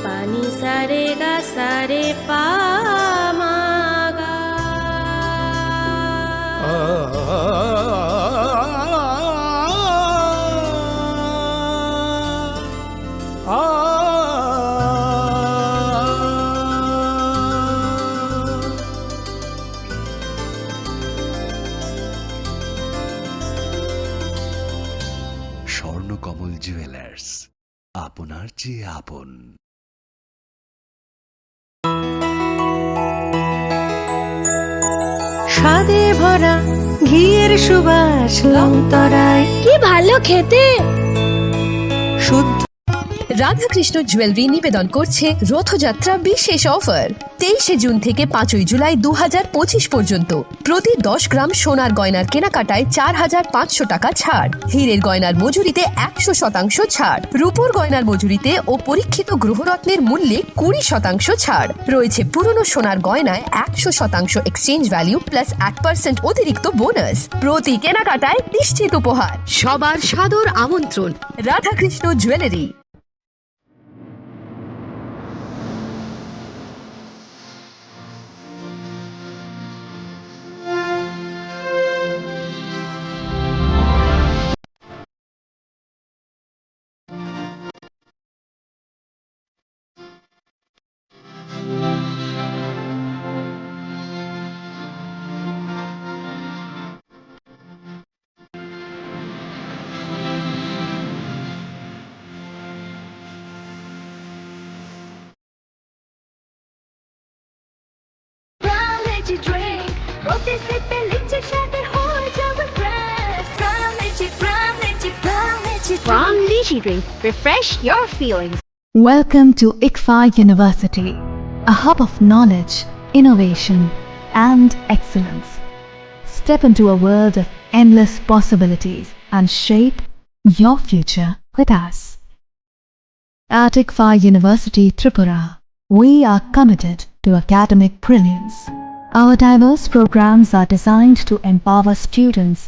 पानी सारे गा सारे पा मा गा স্বর্ণকমল জুয়েলার্স, আপনার চেয়ে আপন। স্বাদে ভরা ঘিয়ের সুবাস লংতরায় কি ভালো খেতে। শুদ্ধ রাধাকৃষ্ণ জুয়েলারি নিবেদন করছে রথযাত্রা বিশেষ অফার 23 জুন থেকে 5 জুলাই 2025 পর্যন্ত প্রতি 10 গ্রাম সোনার গয়নার কেনাকাটায় 4500 টাকা ছাড়, হীরের গয়নার মজুরিতে 100% ছাড়, রূপোর গয়নার মজুরিতে ও পরীক্ষিত গ্রহরত্নের মূল্যে 20% ছাড় রয়েছে। পুরনো সোনার গয়নায় 100% এক্সচেঞ্জ ভ্যালু প্লাস 1% অতিরিক্ত বোনাস। প্রতি কেনাকাটায় নিশ্চিত উপহার। সবার সাদর আমন্ত্রণ Radhakrishna jewellery. Khorang Lychee Drink. Refresh your feelings. Welcome to ICFAI University, a hub of knowledge, innovation, and excellence. Step into a world of endless possibilities and shape your future with us. At ICFAI University Tripura, we are committed to academic brilliance. Our diverse programs are designed to empower students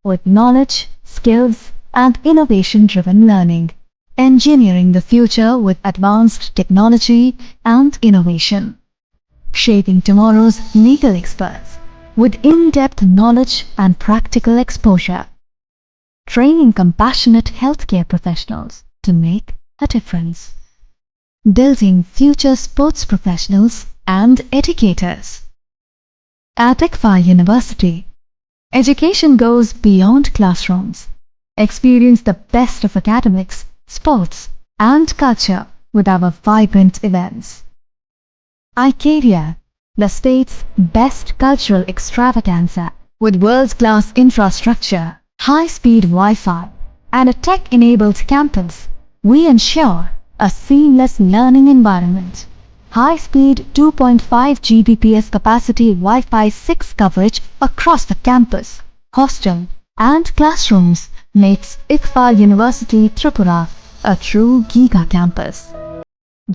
with knowledge, skills, and innovation-driven learning, engineering the future with advanced technology and innovation, shaping tomorrow's legal experts with in-depth knowledge and practical exposure, training compassionate healthcare professionals to make a difference, building future sports professionals and educators. At ICFAI University, education goes beyond classrooms. Experience the best of academics, sports, and culture with our vibrant events. ICFAI, the state's best cultural extravaganza, with world-class infrastructure, high-speed Wi-Fi, and a tech-enabled campus, we ensure a seamless learning environment. High-speed 2.5 Gbps capacity Wi-Fi 6 coverage across the campus, hostel, and classrooms makes ICFAI University Tripura a true giga campus.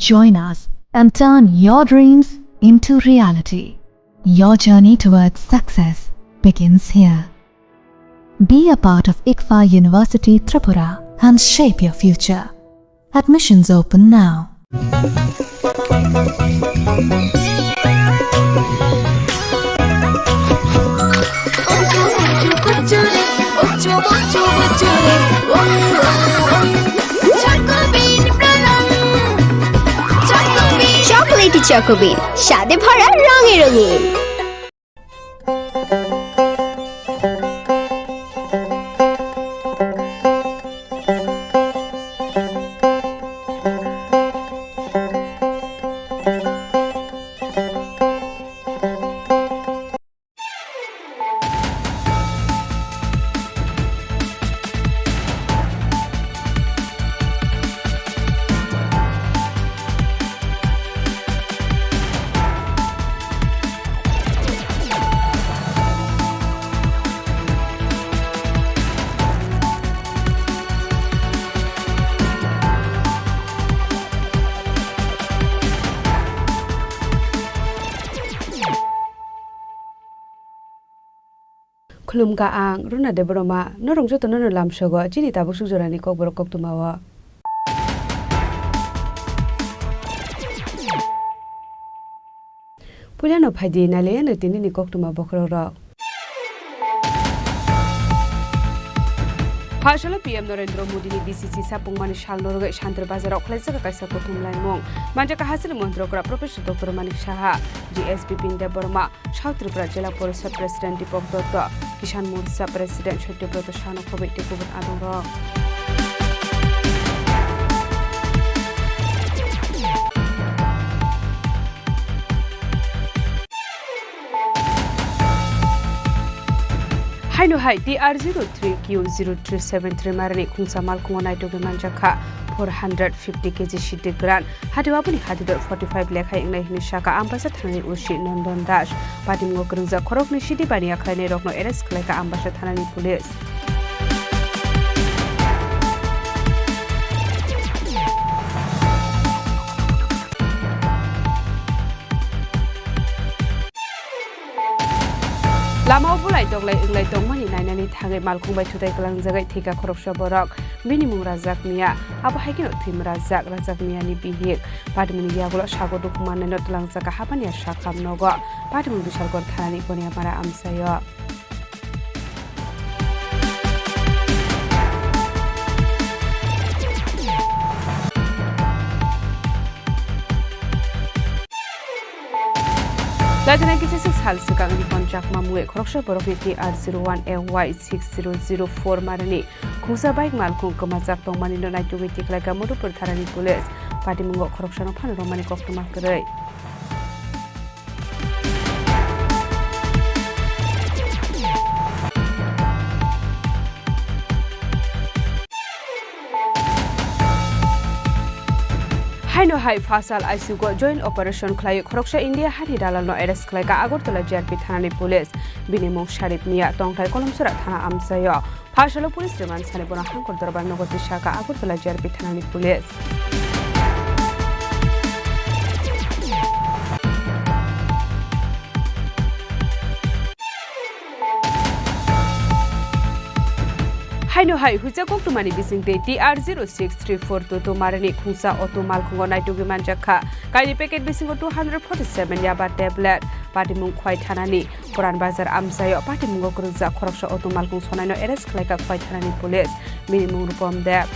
Join us and turn your dreams into reality. Your journey towards success begins here. Be a part of ICFAI University Tripura and shape your future. Admissions open now. Chocolatey choco bean, স্বাদে ভরা রঙে রঙিন। Khulumka ang runa de broma no rongjo to no lam shogo chini tabuk sujorani kokborok koktumawa Puliano Padi Nale and Tini Koktuma Bokrok. Partial PM Narendra Modi BCC Sapung Shal Norga Shantra Bazar Oklesa Kasakotum Laimong, Manjaka Hasil Montrogra, Professor Dr. Manik Shaha, GSP Pinda Burma, South Tripura Jela Porisa President Dipok Dr. Kishan Mursa President Shotipro Shano Covid Tikubun Adoro. Haino Hai TR03Q0373 Marani Kungsa Malkumana to Manjaka 450 kg shitty grand. Hadiwabuni Hadidor 45 lakh in Shaka Ambassador Ushi London Dash. Patim Gokruza Korokni Shitty Bania Kane Rokno Eres Kleka Ambassador Police. Lama bulai doglai inglai dongmani nainani thangai malkhung bai thutai kalangjagai thika khoroksa borok minimum razak mia abo haikino thim razak mia ni bihik padmuni yagulo sago dukman no tlangjaka hapani shakam nogo padmun bishalgor thanani konia para amsayo Latena Kitsis Halsaka and Ponchak Mamu, Kroksha Borokiti R01AY6004 Marani, Kusa Bike Malkum Kamazak Tomani no night to take like a motor per Tarani police, Patimungo Corruption of Panoramic of the Makare. Haino Hai Fasal Isugo joint operation Klay Kroksha India Hadidala no Eres Kleka Agortola JRP Thani Police Binimo Sharif Mia Tongtai Kolomsura Thana Amsayo Partial Police Demand Sanibona Hankor Dorban Nogoti Shaka Agortola JRP Thani Police Haino Hai Huzakok to Mani Bising TR0634 to Marani Kusa Otto Malkungo Night to Manjaka, Kali Packet Bising 247 Yaba tablet, Patimung Quite Hanani, Koran Bazar Amsayo, Patimungo Kruza, Korosha Otto Malkung Sonano Eres Kleka Quite Hanani Police, minimum from there.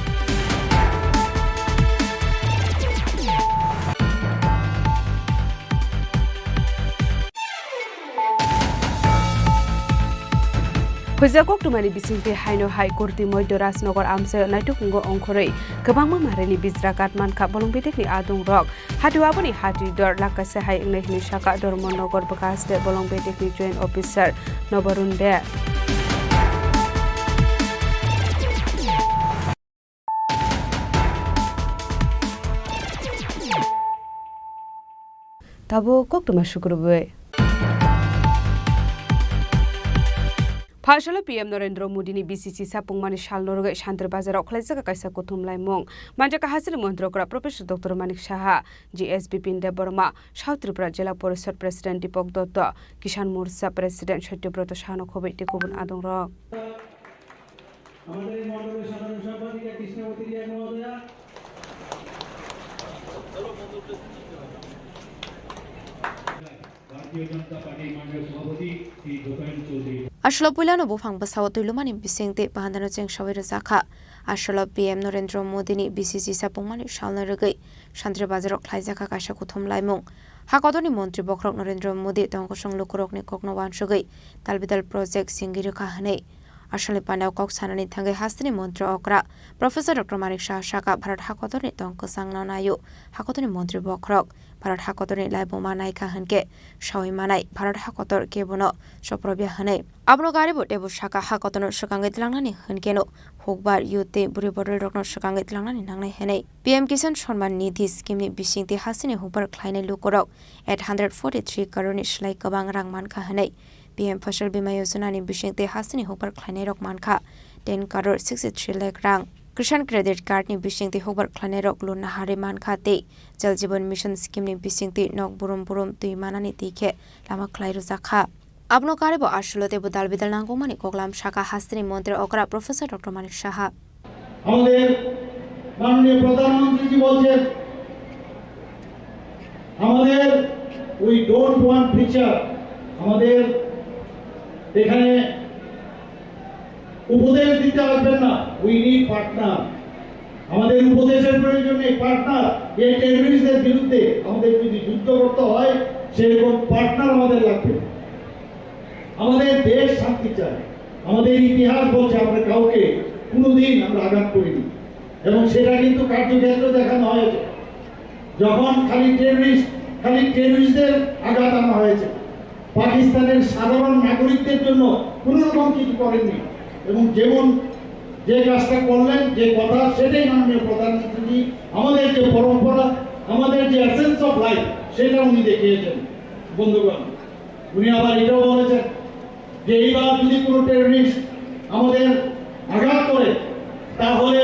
Huzakok to Mani Bising Haino Hai Kurti Moidoras Nogor Amsayo Naitungo Onkore, Kabama Mareli Bizrakatman Kabolong Bitekni Adung Rock, Hatuaboni Hati Dor Lakase Hai English Shaka Dormonogor Bakas de Bolong Bitekni Joint Officer Nobarunde. Tabo Kok to Mashukurwe. Partial PM Narendra Modi BCC Sapung Shal Norga Shantra Bazar Oklesa Kasakotum Laimong, Manjaka Hasil Montrogra, Professor Dr. Manik Shaha, GSP Pinda Burma, South Tripura Jela Porisa President Dipok Dr. Kishan Mursa President Shotipro Shano Covid Tikubun Adoro. Ashlo Pulano Bufang Basawa Tulumani Bisingte Bandano Cheng Shawira Zaka, Ashlo PM Narendra Modi BCC Sapumani Shalnaragay, Shantra Bazarok Laizaka Kashakutum Laimong, Hakodoni Montri Bokrok Narendra Modi, Tonkosong Lukurokni Koknowan Shugay, Talbidal Project Singiru Kahane, Ashali Pandao Kok Sanani Tangai Hastini Montri Okra, Professor Dr. Manik Shaka, Parat Hakodoni Tonkosang Nanayu, Hakodoni Montri Bokrok, Parat Hakodoni Laibomana Kahanke, Shawi Manai, Parat Hakotor Kebono, Shoprobia Hane. Abno Garibo Debu Shaka Hakotono Shakangit Langani, Hunkeno, Hogbar Yute, Buribodel Rokno Shakangit Langani Nangay Hene. PM Kisan Shorman Nidhi Skimni Bishing the Hasini Hooper Kleine Lukorok at 143 Karunish like Kabang Rangman Kahane. PM Fashal Bimayosunani Bishing the Hasini Hooper Kleine Rok Manka, 10 Karor 63 like Rang. Krishan Credit Card ni Bishing the Hooper Kleine Rok Luna Hariman Kate, Jaljibon Mission Scheme ni Bishing the Nok Burum Tuimanani Tike, Lama Klairu Zakha. Abno Karibo Ashlote Budal Vidal Nangomani Koklam Shaka Hastini Montre Okra Professor Dr. Manik Shaha. আমাদের মাননীয় প্রধানমন্ত্রী বলছেন আমাদের we don't want preacher. আমাদের এখানে উপদেশ দিতে আসবেন না, উই নিড পার্টনার। আমাদের উপদেশের প্রয়োজন নেই, পার্টনার। এই টেররিস্টদের বিরুদ্ধে আমাদের যদি যুদ্ধ করতে হয় সেরকম পার্টনার আমাদের লাগবে। আমাদের দেশ শান্তি চায়। আমাদের ইতিহাস বলছে আমরা কাউকে কোনোদিন আমরা আঘাত করিনি, এবং সেটা কিন্তু কার্যক্ষেত্রে দেখানো হয়েছে। যখন খালি টেররিস্টদের আঘাত আনা হয়েছে, পাকিস্তানের সাধারণ নাগরিকদের জন্য কোনো রকম কিছু করেননি। এবং যে কাজটা করলেন, যে কথা, সেটাই মাননীয় প্রধানমন্ত্রী আমাদের যে পরম্পরা, আমাদের যে এসেন্স অফ লাইফ, সেটা উনি দেখিয়েছেন। বন্ধুগণ, উনি আবার এটাও বলেছেন যে এইবার যদি কোনো টেররিস্ট আমাদের আঘাত করে তাহলে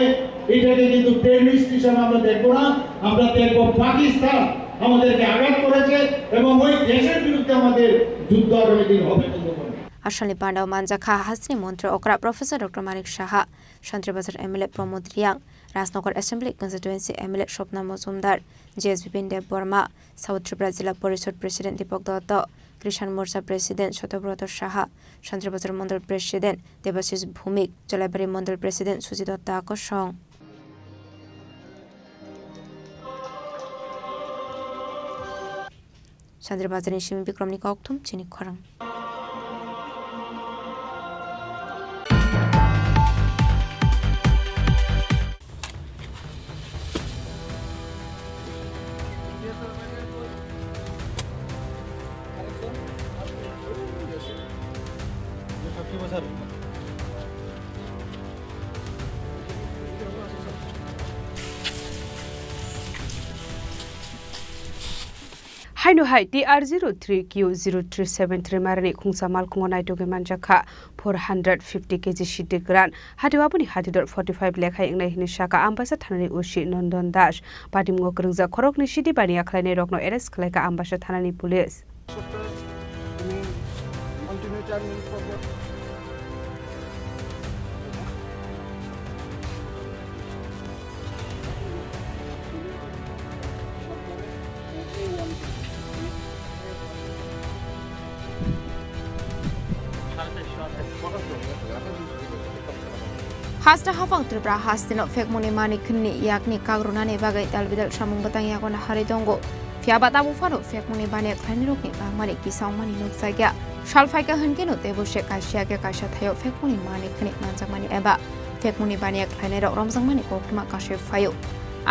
এটাকে কিন্তু টেররিস্ট হিসাবে আমরা দেখবো না, আমরা দেখবো পাকিস্তান আমাদেরকে আঘাত করেছে এবং ওই দেশের বিরুদ্ধে আমাদের যুদ্ধ আগামী দিন হবে। আসলে পান্ডাও মানজাখা হাসনি মন্ত্রী অকরা professor doctor Manik Saha, Shantibazar MLA Pramod Reang, Rajnagar assembly constituency MLA Swapna Majumdar, জিএসবিপিন Deb Barma, south Tripura Zilla Parishad president Dipak Dutta, Kisan Morcha president Shatabrata Saha, Shantibazar Mandal president Debashis Bhowmik, Jolaibari Mandal president Sujit Dutta আকর্ষণ। শান্তিবাজারের সিমি বিক্রমনি কক্তুম চিনি খরাং। Hainu hai TR03Q0373 marani khungsa malkhungo naitoge manjakha 450 kg shiti gran hatiwabuni hatidor 45 lekhai ingnai hini shaka ambasa thanani ushi Nondon Dash patimgo krungja khorokni shiti bani akhlaine rokno arrest khlaika ambasa thanani police. Hasta hafang Tripura hastino fek muni mani kini yakni kagrunani bagai dalbidal samung batang yakona haridongo fiabata bufano fek muni bani khani rokni mani kisang mani nuksagya shalfaika hankino tebo shekasya ke kasha thayo fek muni mani kini manjak mani eba fek muni bani khani rok romjang mani kokma kashe fayo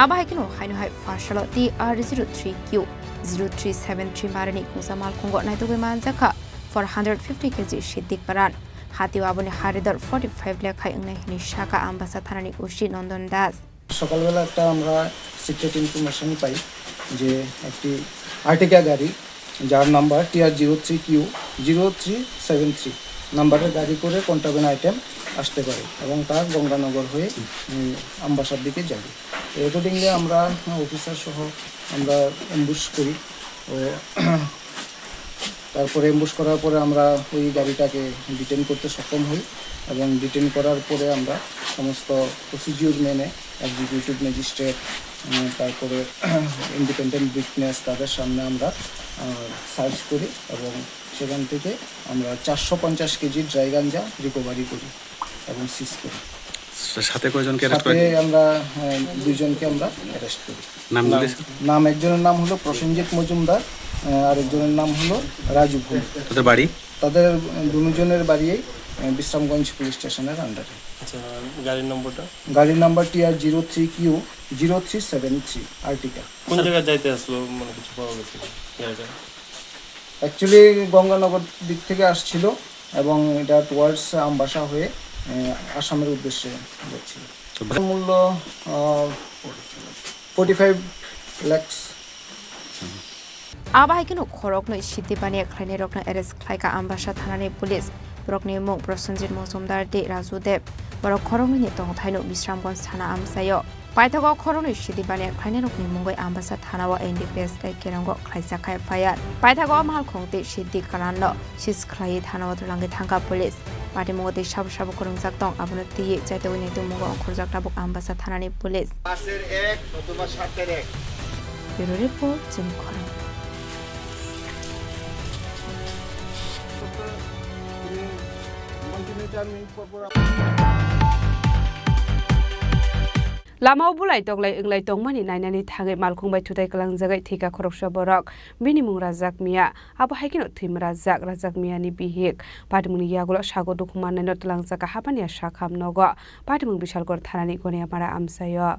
aba hakino haino hai fashalo TR03Q0373 marani kusamal khungo naitoge manjaka 450 kg shidik paran হাতিওয়াবনি হারিদর 45 লেখায় ইংনাইনি শাখা আম্বাসা থানানি উশি নন্দন দাস। সকালবেলা একটা আমরা secret information পাই যে একটি আর্টিকা গাড়ি যার number TR03Q0373 নাম্বারের গাড়ি করে কন্ট্রাব্যান্ড আইটেম আসতে পারে এবং তার গঙ্গানগর হয়ে আম্বাসার দিকে যাবে। অ্যাকর্ডিংলি আমরা অফিসার সহ আমরা অ্যাম্বুশ করি ও তারপরে অ্যাম্বুশ করার পরে আমরা ওই গাড়িটাকে ডিটেন করতে সক্ষম হই এবং ডিটেন করার পরে আমরা সমস্ত প্রসিডিউর মেনে এক্সিকিউটিভ ম্যাজিস্ট্রেট তারপরে ইন্ডিপেন্ডেন্ট উইটনেস তাদের সামনে আমরা সার্চ করি এবং সেখান থেকে আমরা 450 কেজি ড্রাই গাঞ্জা রিকভারি করি এবং সিজ করি। সাথে কয়জনকে অ্যারেস্ট করি? আমরা দুইজনকে আমরা অ্যারেস্ট করি। নাম একজনের নাম হলো প্রসেনজিৎ মজুমদার, আরেকজনের নাম হলো রাজু ভূমি। তাদের বাড়ি? তাদের দুজনের বাড়ি বিশ্রামগঞ্জ পুলিশ স্টেশনের আন্ডারে। আচ্ছা, গাড়ির নম্বরটা? গাড়ির নাম্বার TR03Q0373 আর্টিকা। কোন জায়গায় যাইতে আসলো মানে কিছু পাওয়া গেছে গাড়িটা? অ্যাকচুয়ালি গঙ্গানগর দিক থেকে আসছিল এবং এটা টুয়ার্ডস আমবাসা হয়ে আসামের উদ্দেশ্যে যাচ্ছিল। মূল্য 45 লাখ। আবাহাইকেনো খরকনো সিদ্ধি বানিয়ে খাইনে রকনো এরেস্ট খাইকা আম্বাসা থানানি পুলিশ বরকনি মুখ প্রসেনজিৎ মজুমদার দে রাজু দেব বরক খরংনি তংথাইনো বিশ্রামগঞ্জ থানা আমসাयो পাইথাগো খরংনি সিদ্ধি বানিয়ে খাইনে রকনি মুঙ্গই আম্বাসা থানাও এনডিপিএস কেরাঙ্গ খাইসা খাই ফায়ার পাইথাগো মাল খংতে সিদ্ধি কানানো সিস খাই থানাও লাঙ্গে থাঙ্কা পুলিশ পাটি মুগতে সাবু সাবু করংজাক দং আবনো তিয়ে যাইতে উনি তো মুগ অখরজাক টাবুক আম্বাসা থানানি পুলিশ পাশের 1 অথবা 7 এর 1 ব্যুরো রিপোর্ট চিনি খরাং। Lama bulai toglai inglai tongmani nainani thangai malkhungbai thutai kalang jagai thika khoroksa borok binimung rajak mia abo haikino thim rajak mia ni bihik patimuni yagulo sago dukhman naino tlang jaka hapania sakham nogo patimung bisalgor thanani gonia mara amsayo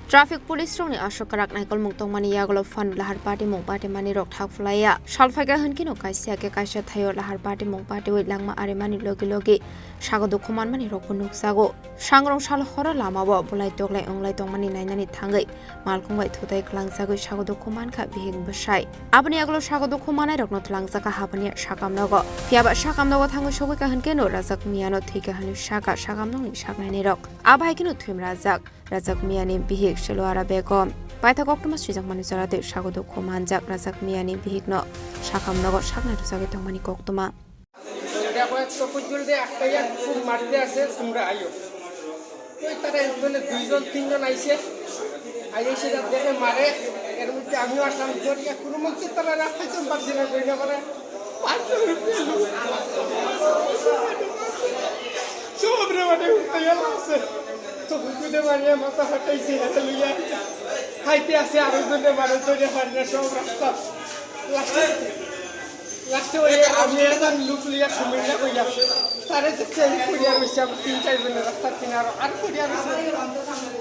Traffic police rong ni ashokarak naikol mungtong mani yagolo fan lahar party mung party mani rok thak flaya salfaga hankino kaisia ke kaisia thayo lahar party mung party wei langma are mani logi sago dokuman mani rok punuk sago sangrong sal hora lama bo bulai toglai onglai tong mani nainani thangai malkhung bai thutai klang sago sago dokuman kha bihing bsai abani yagolo sago dokuman rok no tlang jaka hapani sakam nogo piaba sakam nogo thango sobai ka hankeno rajak miano thika hani saka sakam nong ni saknai ni rok abai kino thim rajak miani bihik Shalwara Begum. Paita Koktuma Sujak Manisara de Shagodo Komanjak Razak Miani Bihigno Shakam Nogo Shakna to Sagitung Mani Koktuma. तो कुकुरे मारिया माता हटाई से हटलिया हाइते आसे आरोग्य मारे तो ये हरने सब रास्ता लास्ट वो ये अमेरिकन लुक लिया सुमिला को या तारे तो चेंज कुरिया में सब 3-4 दिन रास्ता किनारो आर कुरिया में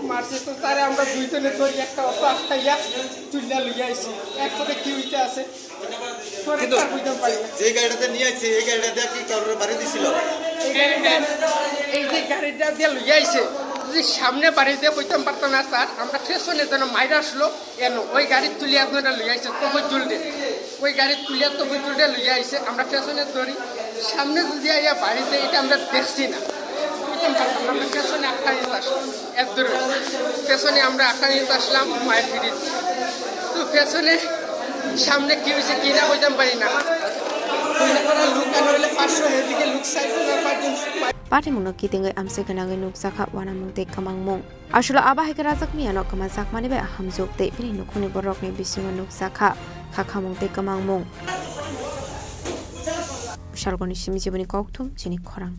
मारसे तो तारे আমরা দুইজনে তো একটা অটো আস্তাইয়া তুইলা লইয়া আইছি একসাথে কি হইতে আছে তোরে তার বুঝতে পারি যে গাড়িটাতে নিয়ে আইছে এই গাড়িটা কি কারোর বাড়ি দিছিল এই যে গাড়িটা দিয়ে লইয়া আইছে যদি সামনে বাড়িতে কইতাম পারতো না স্যার আমরা ফেশনে যেন মাইরা আসলো এনো ওই গাড়ি তুলে আপনারা লইয়া আইছে তো জলদি ওই গাড়ি তুলে তো জলদি লইয়া আইছে আমরা ফেশনে ধরি সামনে যদি আইয়া বাড়িতে এটা আমরা দেখছি না কইতাম পারতাম আমরা ফেশনে একটা নিতে আসলাম একদর ফেশনে আমরা একটা নিতে আসলাম মায়ের ফিরি তো ফেশনে সামনে কি হইছে কি না কইতাম পারি না লুক আনলে 500 এদিকে লুক সাইজ না পাইতাম Party mung ki tingai amse kanang nuk sakha wana mung te kamang mung ashula aba hai karazak mi anok kama sak mani ba hamjok te pini nukhuni borok ne bisinga nuk sakha khakha mung te kamang mung shalgoni simi jibani kokthum chini khorang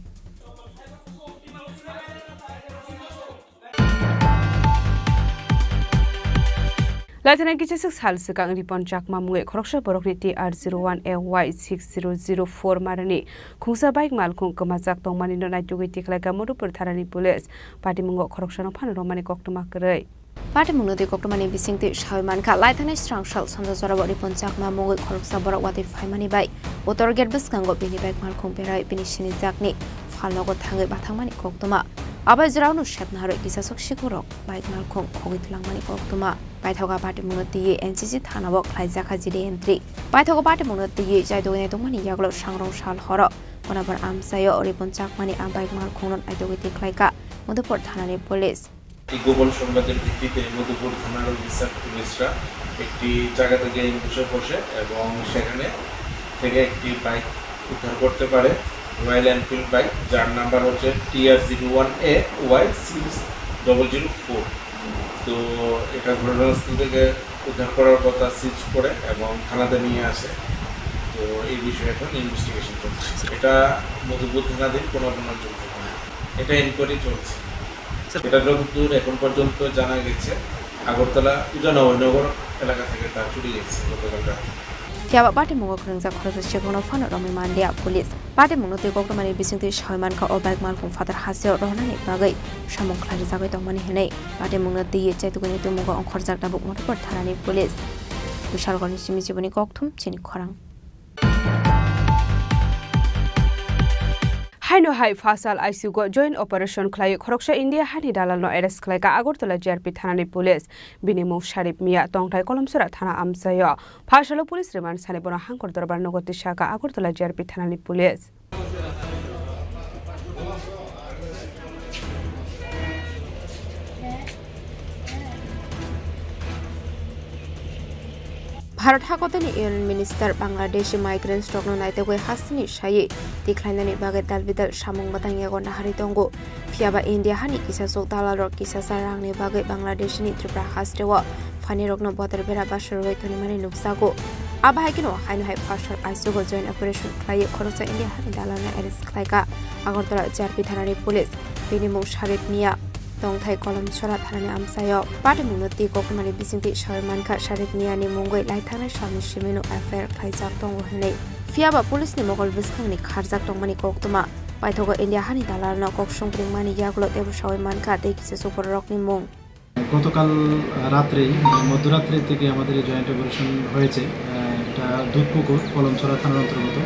Laitana kichasik sal sikang ripon chakma munge khoroksha borokni TR01AY6004 marani khungsa bike malkhung kamajak tongmani no naitugi tiklaka modupur tharani police party mungo khoroksha no phan romani koktuma krei Party mung de koktomani bisingte shaiman kha laitana strangshal sonda zorabo ripon chakma mungo khoroksa borok wati phaimani bai otor get biskango bini bike malkhung perai bini shini jakni phalnogo thangai bathangmani koktuma abai jraunu shetnaro kisasok shikurok bike malkhung khogitulangmani koktuma Paithoga party munoti NCC thanabo khlaijaka jide entry Paithoga party munoti jaidogene tongmani yaglo sangrong sal horo konabar amsayo oripon chakmani ambaik mal khongnon aidogei tiklaika mudupur thanani police এই গোপন সংবাদের ভিত্তিতে মধুপুর থানার officer পুলিশরা একটি জায়গা থেকে বসে বসে এবং সেখানে থেকে একটি বাইক উদ্ধার করতে পারে রয়্যাল এনফিল্ড বাইক যার নাম্বার হচ্ছে TR01A6004 তো এটা ঘটনাস্থল থেকে উদ্ধার করার কথা সিজ করে এবং থানাতে নিয়ে আসে তো এই বিষয়ে এখন ইনভেস্টিগেশন চলছে এটা মধুপুর থানাধীন কোনো যোগ্য না এটা এনকোয়ারি চলছে এটা যতদূর এখন পর্যন্ত জানা গেছে আগরতলা উজানগর এলাকা থেকে তা চুরি গেছে গতকাল Tiaba party mungo krungja khorja chekono phano romi mandia police party mungo te koktomani bisingte shaiman ka obak mal khung father haseo rohnani bagai samong khlari jagai tongmani henai party mungo te ye chaitugani te mungo onkhorjak dabuk motopor thanani police bishalgoni simi jiboni kokthum chini khorang Haino hai fasal ICU go joint operation khlai khoroksha India hani dalal no arrest khlai ka Agartala JRP thanani police binimo sharif mia tongthai kolomsura thana amsayo fasalo police remand sane bona hangkor darbar nogoti shaka Agartala JRP thanani police Bharat hakotani Union Minister Bangladesh migrant stock no naite goi hasni shaye decline bagai dalbidal samung batang yago nahari tongo fiaba India hani kisa sok dalal kisa sarang ni bagai Bangladesh ni Tripura hasrewa fani rokno bodar bera basur goi toni mani nuksago Abahakino hainu hai partial ICFAI joint operation khai khoroksa India hani dalana arrest khlaika Agartala JRP thanani police binimung sharit niya tongthai kolom chora thanani amsayo party munoti kokmani bisingti sharmanka sharit niya ni mungoi laithana shami shimenu affair khaijak tongo hinai fiaba police ni mogol biskangni kharjak tongmani koktuma paithogo India hani dalana koksongpring mani yaglo tebu shawai manka tekise Kokborok ni mung গতকাল রাত্রে মধ্যরাত্রি থেকে আমাদের এই joint operation হয়েছে এটা দুধপুকুর কলমছড়া থানার অন্তর্গত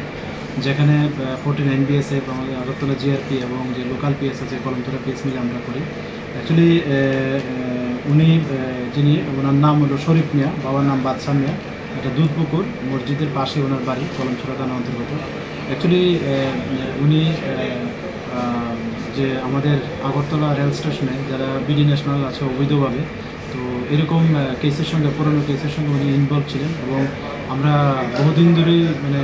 যেখানে 49 বিএসএফ আমাদের আগরতলা জিআরপি এবং যে লোকাল পিএস আছে কলমছড়া পিএস মিলে আমরা করি অ্যাকচুয়ালি উনি যিনি ওনার নাম হলো শরীফ মিয়া বাবার নাম বাদশাহ মিয়া এটা দুধপুকুর মসজিদের পাশে ওনার বাড়ি কলমছড়া থানার অন্তর্গত অ্যাকচুয়ালি উনি যে আমাদের আগরতলা রেল স্টেশনে যারা বিডি ন্যাশনাল আছে অবৈধভাবে তো এরকম কেসের সঙ্গে পুরনো কেসের সঙ্গে উনি ইনভলভ ছিলেন এবং আমরা বহুদিন ধরেই মানে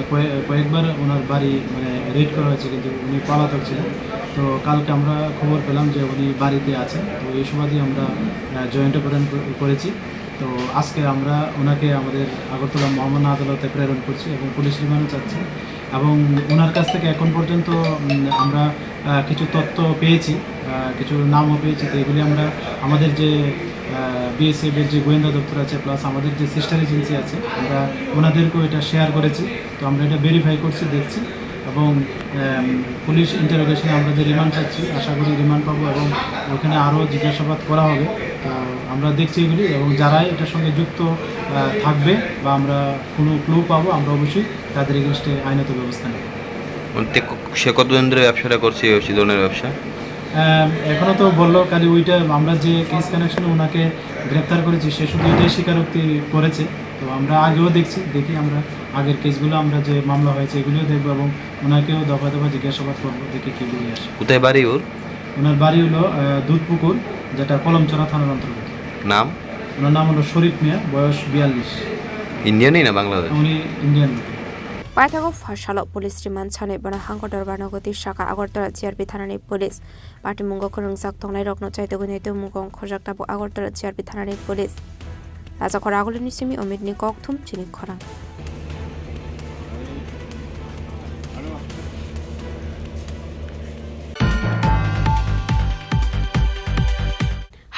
কয়েকবার ওনার বাড়ি মানে রেড করা হয়েছে কিন্তু উনি পলাতক ছিলেন তো কালকে আমরা খবর পেলাম যে উনি বাড়িতে আছেন তো এই সুবাদে আমরা জয়েন্ট অপারেশন করেছি তো আজকে আমরা ওনাকে আমাদের আগরতলা মহামান্য আদালতে প্রেরণ করছি এবং পুলিশ রিমান্ড চাচ্ছি এবং ওনার কাছ থেকে এখন পর্যন্ত আমরা কিছু তথ্য পেয়েছি কিছু নামও পেয়েছি তো এগুলি আমরা আমাদের যে বিএসএফের যে গোয়েন্দা দপ্তর আছে প্লাস আমাদের যে সিস্টার এজেন্সি আছে আমরা ওনাদেরকেও এটা শেয়ার করেছি তো আমরা এটা ভেরিফাই করছি দেখছি এবং পুলিশ ইন্টারোগেশনে আমরা যে রিমান্ড চাচ্ছি আশা করি রিমান্ড পাবো এবং ওখানে আরও জিজ্ঞাসাবাদ করা হবে তো আমরা দেখছি এগুলি এবং যারাই এটার সঙ্গে যুক্ত থাকবে বা আমরা কোনো ক্লু পাবো আমরা অবশ্যই তাদের এগেনস্টে আইনত ব্যবস্থা নেব সে কতদিন ধরে ব্যবসাটা করছে ওই ধরনের ব্যবসা এখনও তো বললো খালি ওইটা আমরা যে কেস কানেকশনে ওনাকে গ্রেপ্তার করেছি সে শুধু এটাই স্বীকারোক্তি করেছে তো আমরা আগেও দেখি আমরা আগের কেসগুলো আমরা যে মামলা হয়েছে এগুলিও দেখবো এবং ওনাকেও দফা দফা জিজ্ঞাসাবাদ করবো দেখি কী বলে আসে কোথায় বাড়ি ওনার বাড়ি হলো দুধপুকুর যেটা কলমছড়া থানার অন্তর্গত নাম ওনার নাম হলো শরীফ মিয়া বয়স 42 ইন্ডিয়ানই না বাংলাদেশ উনি Indian Paithago Fashalo police remand chane bana hangko darbanagoti shaka Agartala JRP thanani police party mungo korongsak tonglai rokno chaitego neto mungong khojakta bo Agartala JRP thanani police Raja khoragoli nisimi omid ni kokthum Chini Khorang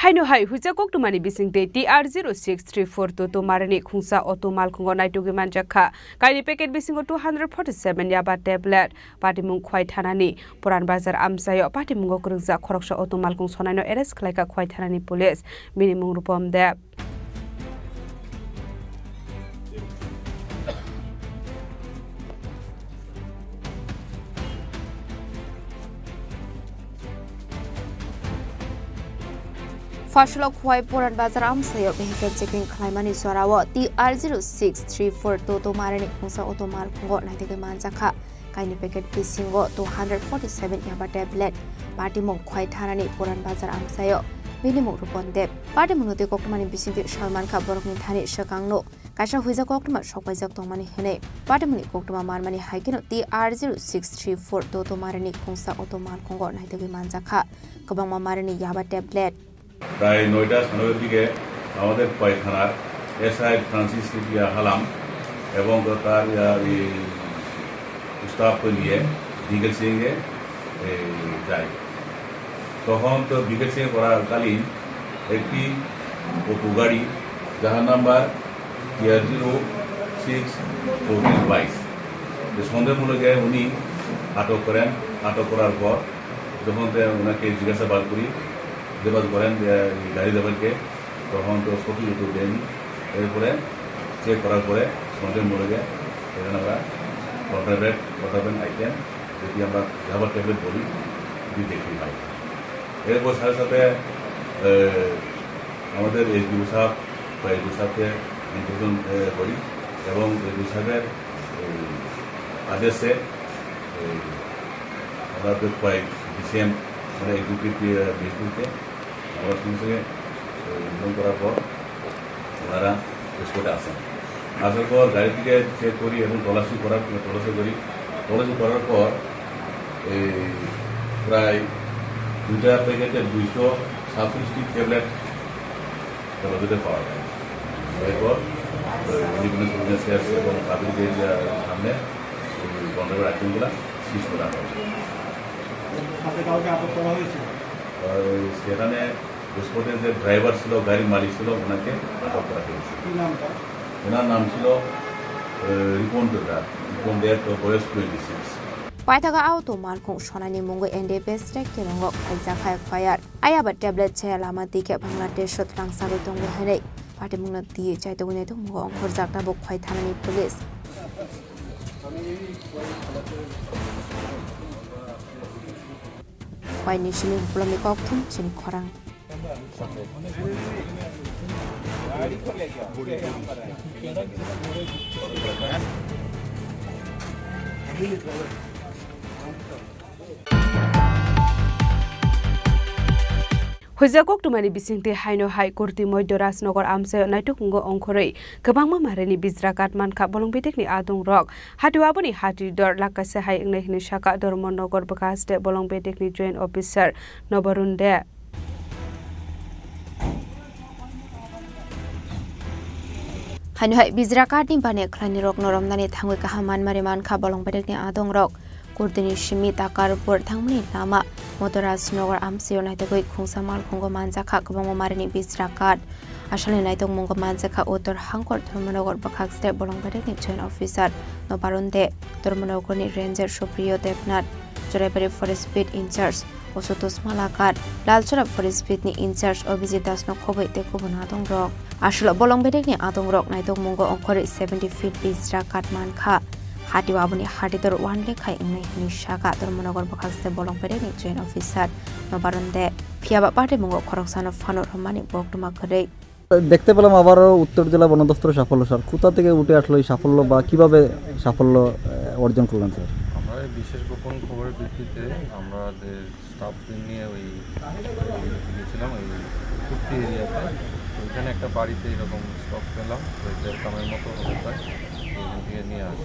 Haino hai huja koktumani bisingte TR0634 to marani khungsa auto malkhungo naitogi manjakha kaini packet bisingo 247 yaba tablet patimung khwai thanani puran bazar amsayo patimungo kurungsa khoroksa auto malkhung sonaino arrest khlaika khwai thanani police minimum rupom de Fashlo khwai puran bazar amsayo vehicle checking khlaimani sorawo TR0634 to marani khungsa auto malkhungo naitege manjakha kaini packet bisingo 247 yaba tablet patimung khwai thanani puran bazar amsayo minimum rupon de patimunote kokmani bisingti Salman Khan borokni thani shakangno kaisa huija koktuma sokpaijak tongmani hene patimuni koktuma marmani haikino TR0634 to marani khungsa auto malkhungo naitege manjakha kobangma marani yaba tablet প্রায় 9টা 9টার দিকে আমাদের থানার SI Francis Halam এবং তার স্টাফকে নিয়ে বিকেল সিংয়ে যায় তখন তো বিকেল সিং করাকালীন একটি অটো গাড়ি যার নাম্বার TR0622 সন্দেহমূলক উনি আটক করেন আটক করার পর যখন ওনাকে জিজ্ঞাসাবাদ করি দেবাজ বলেন গাড়ি দেবারকে তখন তো ছবি উঠে দেন এরপরে চেক করার পরে সন্দেহ মরে যায় এখানে আমরা কন্ট্রাবেন আইটেম যদি আমরা যাবার ট্যাবলেট বলি যদি দেখতে পাই এরপর সাথে সাথে আমাদের এসডিও সাহেব বা এসডিও সাহেবকে ইনফরমেশন করি এবং এসডিও সাহেবের আদেশে আমাদের কয়েক ডিসিএম মানে এক্সিকিউটিভ ম্যাজিস্ট্রেটকে আমরা সঙ্গে ইনফর্ম করার পর ওনারা স্পটে আসেন আসার পর গাড়ি থেকে চেক করি এবং তল্লাশি করি তল্লাশি করার পর প্রায় 2টা প্যাকেটে 237টি ট্যাবলেট তল্লাশিতে পাওয়া যায় এরপর বিভিন্ন বিজনেস এবং পাবলিকের সামনে গন্ডগোল আইটেমগুলো সিজ করা হয়। সেখানে স্পটের যে ড্রাইভার ছিল, গাড়ির মালিক ছিল, ওনাকে আটক করা হয়েছে। ওনার নাম ছিল রিপন দেব, বয়স 26। Paitaga auto malkung sonani mungo NDPS tek kinongo ICFAI fire. Ayaba tablet che lama tike Bangladesh shot rang sabe tongo hene. Party mungna ti chai to ne to mungo ongkhor jakta bok khwai thanani police. Khwai ni shimi blomi kok thum Chini Khorang. Hujakok tumani bisingte haino hai kurti moidyo Rajnagar amse naitukmungo ongkhorei kwbangma mareni bijrakat mankha bolongbetekni adung rok hatiwaboni hatidor lakase hai ingnai hini saka Dharmanagar bakaste bolongbetekni joint officer Nobarunde Haino hai bijrakat ni bane khlani rok noromnani thangwe kahaman mare mankha bolongbetekni adung rok Kurdini shimi takar por thangmani lama Rajnagar amsio naitagoi khungsa malkhungo manjaka kwbangma mareni bijrakat asale naitok mungo manjaka Uttar Hangkor Dharmanagar bakhaste bolongbetekni joint officer Nobarunde Dharmanagarni ranger Supriyo Devnath Joraibari forest speed incharge Osutos Malakat Lalchora forest speed ni incharge Abhijit Dasno khoboi te kubun adong rok asale bolongbetekni adong rok naitok mungo ongkhore 70 feet bijrakat mankha Hatiwaboni hatidor one lekhai ingnai hini saka Dharmanagar bakhaste bolongbetekni joint officer Nobarunde phiaba party mungo khoroksano phanor homani boktuma khorei দেখতে পেলাম আবারও উত্তর জেলা বন দপ্তরের সাফল্য sir কোথা থেকে উঠে আসলো এই সাফল্য বা কিভাবে সাফল্য অর্জন করলেন স্যার আমরা বিশেষ গোপন খবরের ভিত্তিতে আমাদের স্টাফদের নিয়ে ওই গিয়েছিলাম ওই কুর্তি এরিয়াতে ওইখানে একটা বাড়িতে এরকম স্টক পেলাম ওই কামের মতো হতে পারে ওইখান থেকে নিয়ে আসি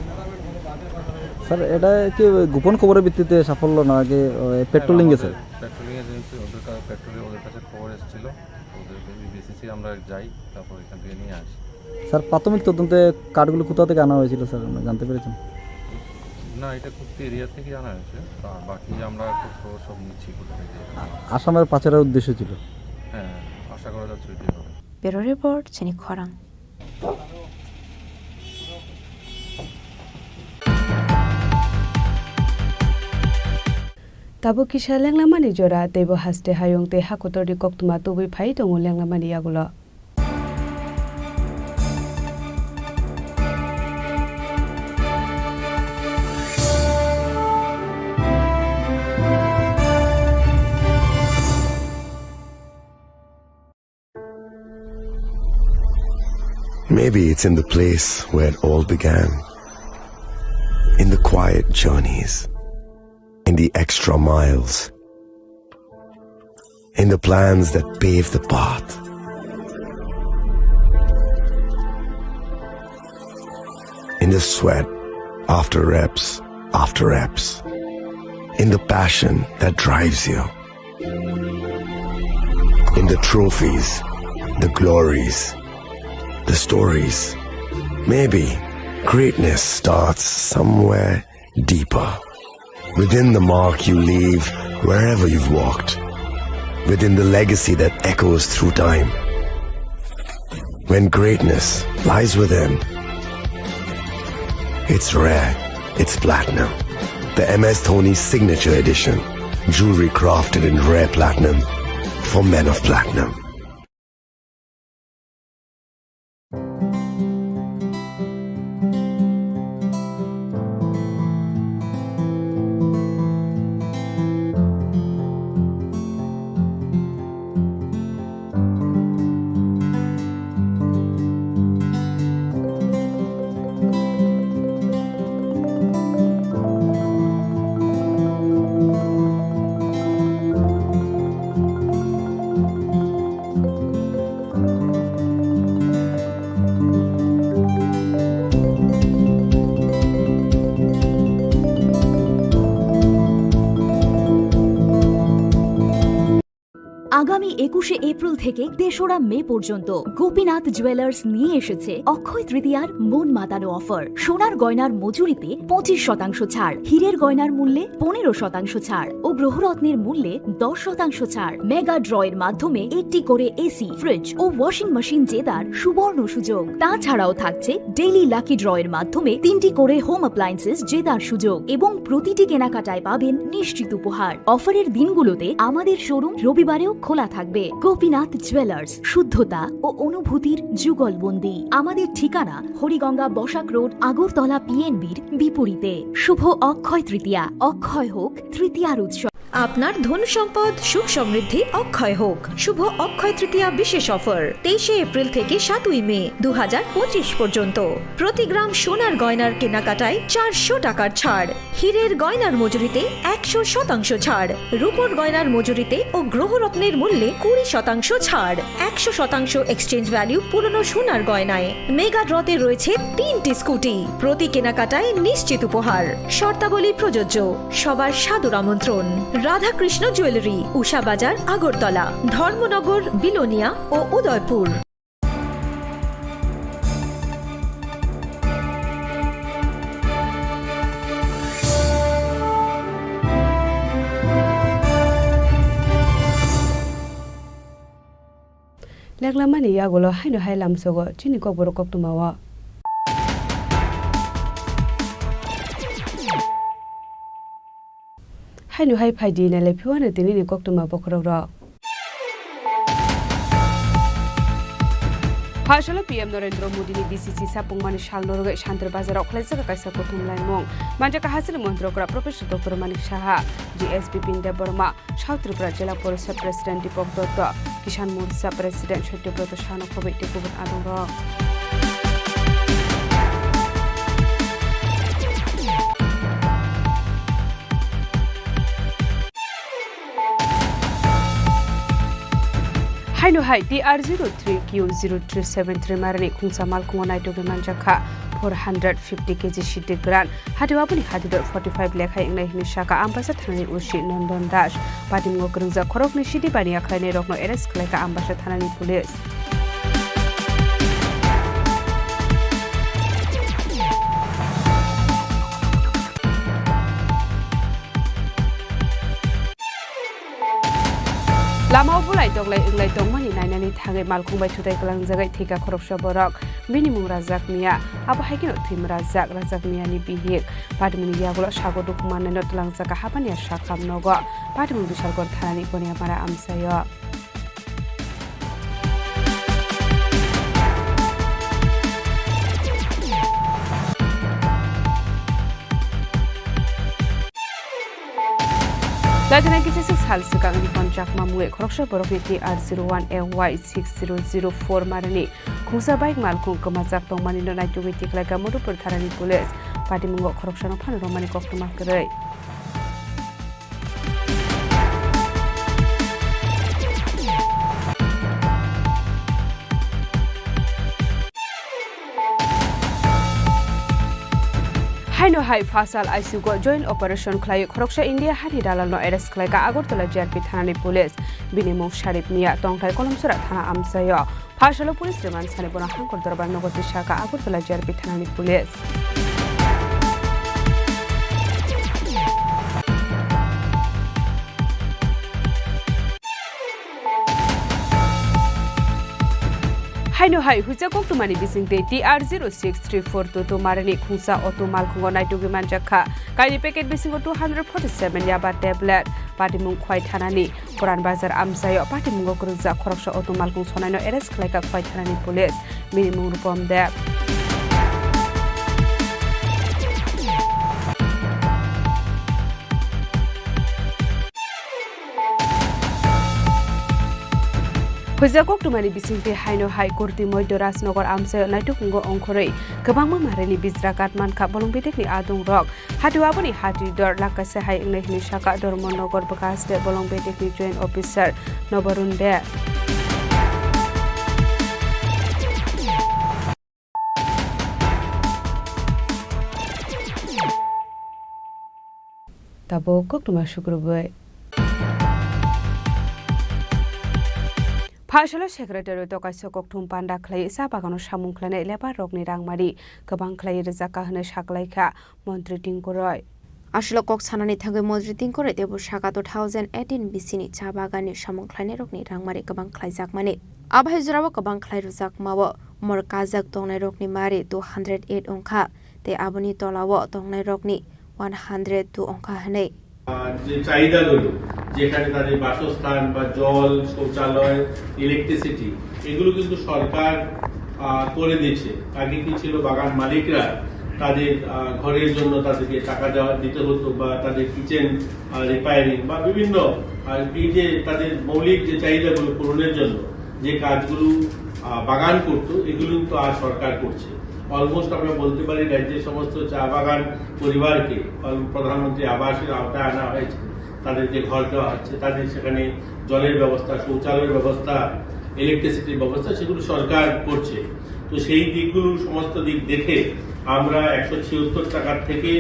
স্যার এটা কি গোপন খবরের ভিত্তিতে সাফল্য না আগে পেট্রোলিং গেছে পেট্রোলিং এজেন্সি ওদের কাছে খবর এসেছিল ওদের বিসিসি আমরা যাই তারপর এখান থেকে নিয়ে আসি স্যার প্রাথমিক তদন্তে কার্ডগুলো কোথা থেকে আনা হয়েছিল স্যার আমরা জানতে পেরেছেন না এটা কুর্তি এরিয়া থেকে আনা হয়েছে আর বাকি আমরা খবর সব নিচ্ছি কোথায় আসামের পাচারের উদ্দেশ্য ছিল হ্যাঁ আশা করা যাচ্ছে এটাই হবে Bureau Report Chini Khorang Tabo kisha lenglamani jora tebo haste hayong te hakotori koktuma tubi phai tongo lenglamani yagulo Maybe it's in the place where it all began, in the quiet journeys, in the extra miles, in the plans that pave the path. In the sweat after reps, in the passion that drives you, in the trophies, the glories, the stories. Maybe greatness starts somewhere deeper. Within the mark you leave wherever you've walked. Within the legacy that echoes through time. When greatness lies within, it's rare, it's platinum. The MS Dhoni Signature Edition. Jewelry crafted in rare platinum for men of platinum. আগামী 21শে April থেকে 3রা মে পর্যন্ত Gopinath jewellers নিয়ে এসেছে অক্ষয় তৃতীয়ার মন মাতানো offer. সোনার গয়নার মজুরিতে 25% ছাড়, হীরের গয়নার মূল্যে 15% ছাড় ও গ্রহরত্নের মূল্যে 10% ছাড়। মেগা ড্রয়ের মাধ্যমে একটি করে এসি, ফ্রিজ ও ওয়াশিং মেশিন জেতার সুবর্ণ সুযোগ। তাছাড়াও থাকছে ডেইলি লাকি ড্রয়ের মাধ্যমে 3টি করে হোম অ্যাপ্লায়েন্সেস জেতার সুযোগ এবং প্রতিটি কেনাকাটায় পাবেন নিশ্চিত উপহার। অফারের দিনগুলোতে আমাদের শোরুম রবিবারেও খোলা থাকবে। গোপীনাথ জুয়েলার্স, শুদ্ধতা ও অনুভূতির যুগলবন্দি। আমাদের ঠিকানা হরিগঙ্গা বসাক রোড, আগরতলা পিএনবির বিপরীতে। শুভ অক্ষয় তৃতীয়া, অক্ষয় হোক তৃতীয়ার উৎসব। আপনার ধন সম্পদ সুখ সমৃদ্ধি অক্ষয় হোক। শুভ অক্ষয় তৃতীয়া বিশেষ অফার 23শে এপ্রিল থেকে 7ই মে 2025 পর্যন্ত। প্রতি গ্রাম সোনার গয়নার কেনাকাটায় 400 টাকার ছাড়, হীরের গয়নার মজুরিতে 100% ছাড়, রূপোর গয়নার মজুরিতে ও গ্রহরত্নের মূল্যে 20% ছাড়, 100% এক্সচেঞ্জ ভ্যালু পুরনো সোনার গয়নায়। মেগা ড্রতে রয়েছে 3টি স্কুটি, প্রতি কেনাকাটায় নিশ্চিত উপহার। শর্তাবলী প্রযোজ্য। সবার সাদর আমন্ত্রণ। রাধাকৃষ্ণ জুয়েলারি, উষা বাজার, আগরতলা, ধর্মনগর, বিলোনিয়া ও উদয়পুর। লেগলামানি ইয়াগুলো হাইনো হাইলামসগো চিনি ককবরক কক্তুমাওয়া হাইনো হাই ফাইদি নালে ফিওয়ানো দিনি কক্তুমা বখরক Hashala PM Narendra Modi ni BCC sapung mani shal norga Shantar Bazar Oklaisa kaisa kotum laimong manja ka hasil montra kora Professor Dr. Manik Shaha GSP Pinde Burma South Tripura Jila Porisa President Dipok Dotto Kishan Morcha President Shotyo Broto Shano Komite Kubut Adoro Haino hai TR03Q0373 marani khungsa mal khungonai to manjakha 450 kg shite gran hadiwa buni hadidor 45 lekhai ingnai hini shaka ambasa thanani ushi Nandon Dash patimgo krungja khorokni shiti bani akhlaine rokno arrest khlaika ambasa thanani police Lama bulai doglai inglai dongmani nainani thangai malkhungbai thutai kalang jagai thika khoroksa borok minimum razak miya abo haikino thim razak miya ni bihik padmuni yagulo sagodu kumanai no tulang jaka habani shakam nogo padmun bishalgor thanani konia mara amsayo Lajana kisi hal sekang ni kontrak mamue khoroksa borok ni TR01AY6004 marani khungsa bike malkhung kamajak tongmani no naitugi tiklaika modu pertharani police patimungo khoroksa no phano romani koktoma krai Haino hai fasal ICU go joint operation khlai khoroksa India hani dalal no arrest khlai ka Agortala JRP thanani police binimung Sharif Mia tongthai kolomsura thana amsayo fasalo police remand sane bona hangkor darbar nogoti shaka Agortala JRP thanani police Haino hai huja koktumani bisingte TR0634 to marani khungsa auto malkhungo naitugi manjakha kaini packet bisingo 247 yaba tablet patimung khwai thanani Koran Bazar amsayo patimungo kurja khoroksa auto malkhung sonaino arrest khlaika khwai thanani police minimum rupom de Hujagok tumani bisingte haino hai kurti moidoras nogor amsayo naitukungo ongkhorei kabangma marani bizra katman kha bolongbetekni adung rok hatiwa boni hatidor lakase hai ingnai hini shaka dormonogor bakaste bolongbetekni joint officer nobarunde Tabo kok tuma shukrubai Phasalo Secretary Tokaisa Koktum Panda Clay Sapagano Samung Klane Lepa Rogni Rangmari Kabang Clay Rezaka Hane Shaklaika Montri Tinkoroi আসলে cock সানানি থাঙ্গে মজরিতিং করে দেব শাকা 2018 বিসিনি চা বাগানি সামং খ্লাইনে রকনি রাংমারি কবাং খ্লাইজাক মানে আবাই জরাও কবাং খ্লাই রুজাক মাও মর Kazakh দংনাই রকনি মারি 208 অংখা তে আবনি তলাও দংনাই রকনি 102 অংখা হনে যে চাহিদাগুলো যেখানে তাদের বাসস্থান বা জল শৌচালয় ইলেকট্রিসিটি এগুলো কিন্তু সরকার করে দিয়েছে আগে কি ছিল বাগান মালিকরা তাদের ঘরের জন্য তাদেরকে টাকা দিতে হতো বা তাদের কিচেন রিপেয়ারিং বা বিভিন্ন এই যে তাদের মৌলিক যে চাহিদাগুলো পূরণের জন্য যে কাজগুলো বাগান করতো এগুলো কিন্তু আর সরকার করছে অলমোস্ট আমরা বলতে পারি রাজ্যের সমস্ত চা বাগান পরিবারকে প্রধানমন্ত্রী আবাসের আওতায় আনা হয়েছে তাদেরকে ঘর দেওয়া হচ্ছে তাদের সেখানে জলের ব্যবস্থা শৌচালয়ের ব্যবস্থা ইলেকট্রিসিটির ব্যবস্থা সেগুলো সরকার করছে তো সেই দিকগুলো সমস্ত দিক দেখে আমরা 176 টাকার থেকে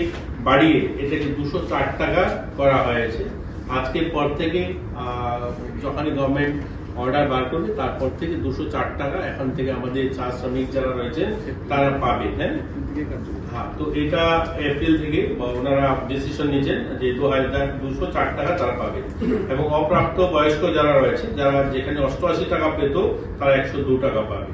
বাড়িয়ে এটাকে 204 টাকা করা হয়েছে আজকের পর থেকে যখনই গভর্নমেন্ট অর্ডার বার করবে তারপর থেকে 204 টাকা এখন থেকে আমাদের চা শ্রমিক যারা রয়েছেন তারা পাবে হ্যাঁ তো এটা এপ্রিল থেকে ওনারা ডিসিশন নিয়েছেন যে 204 টাকা তারা পাবে এবং অপ্রাপ্ত বয়স্ক যারা রয়েছে যারা যেখানে 88 টাকা পেত তারা 102 টাকা পাবে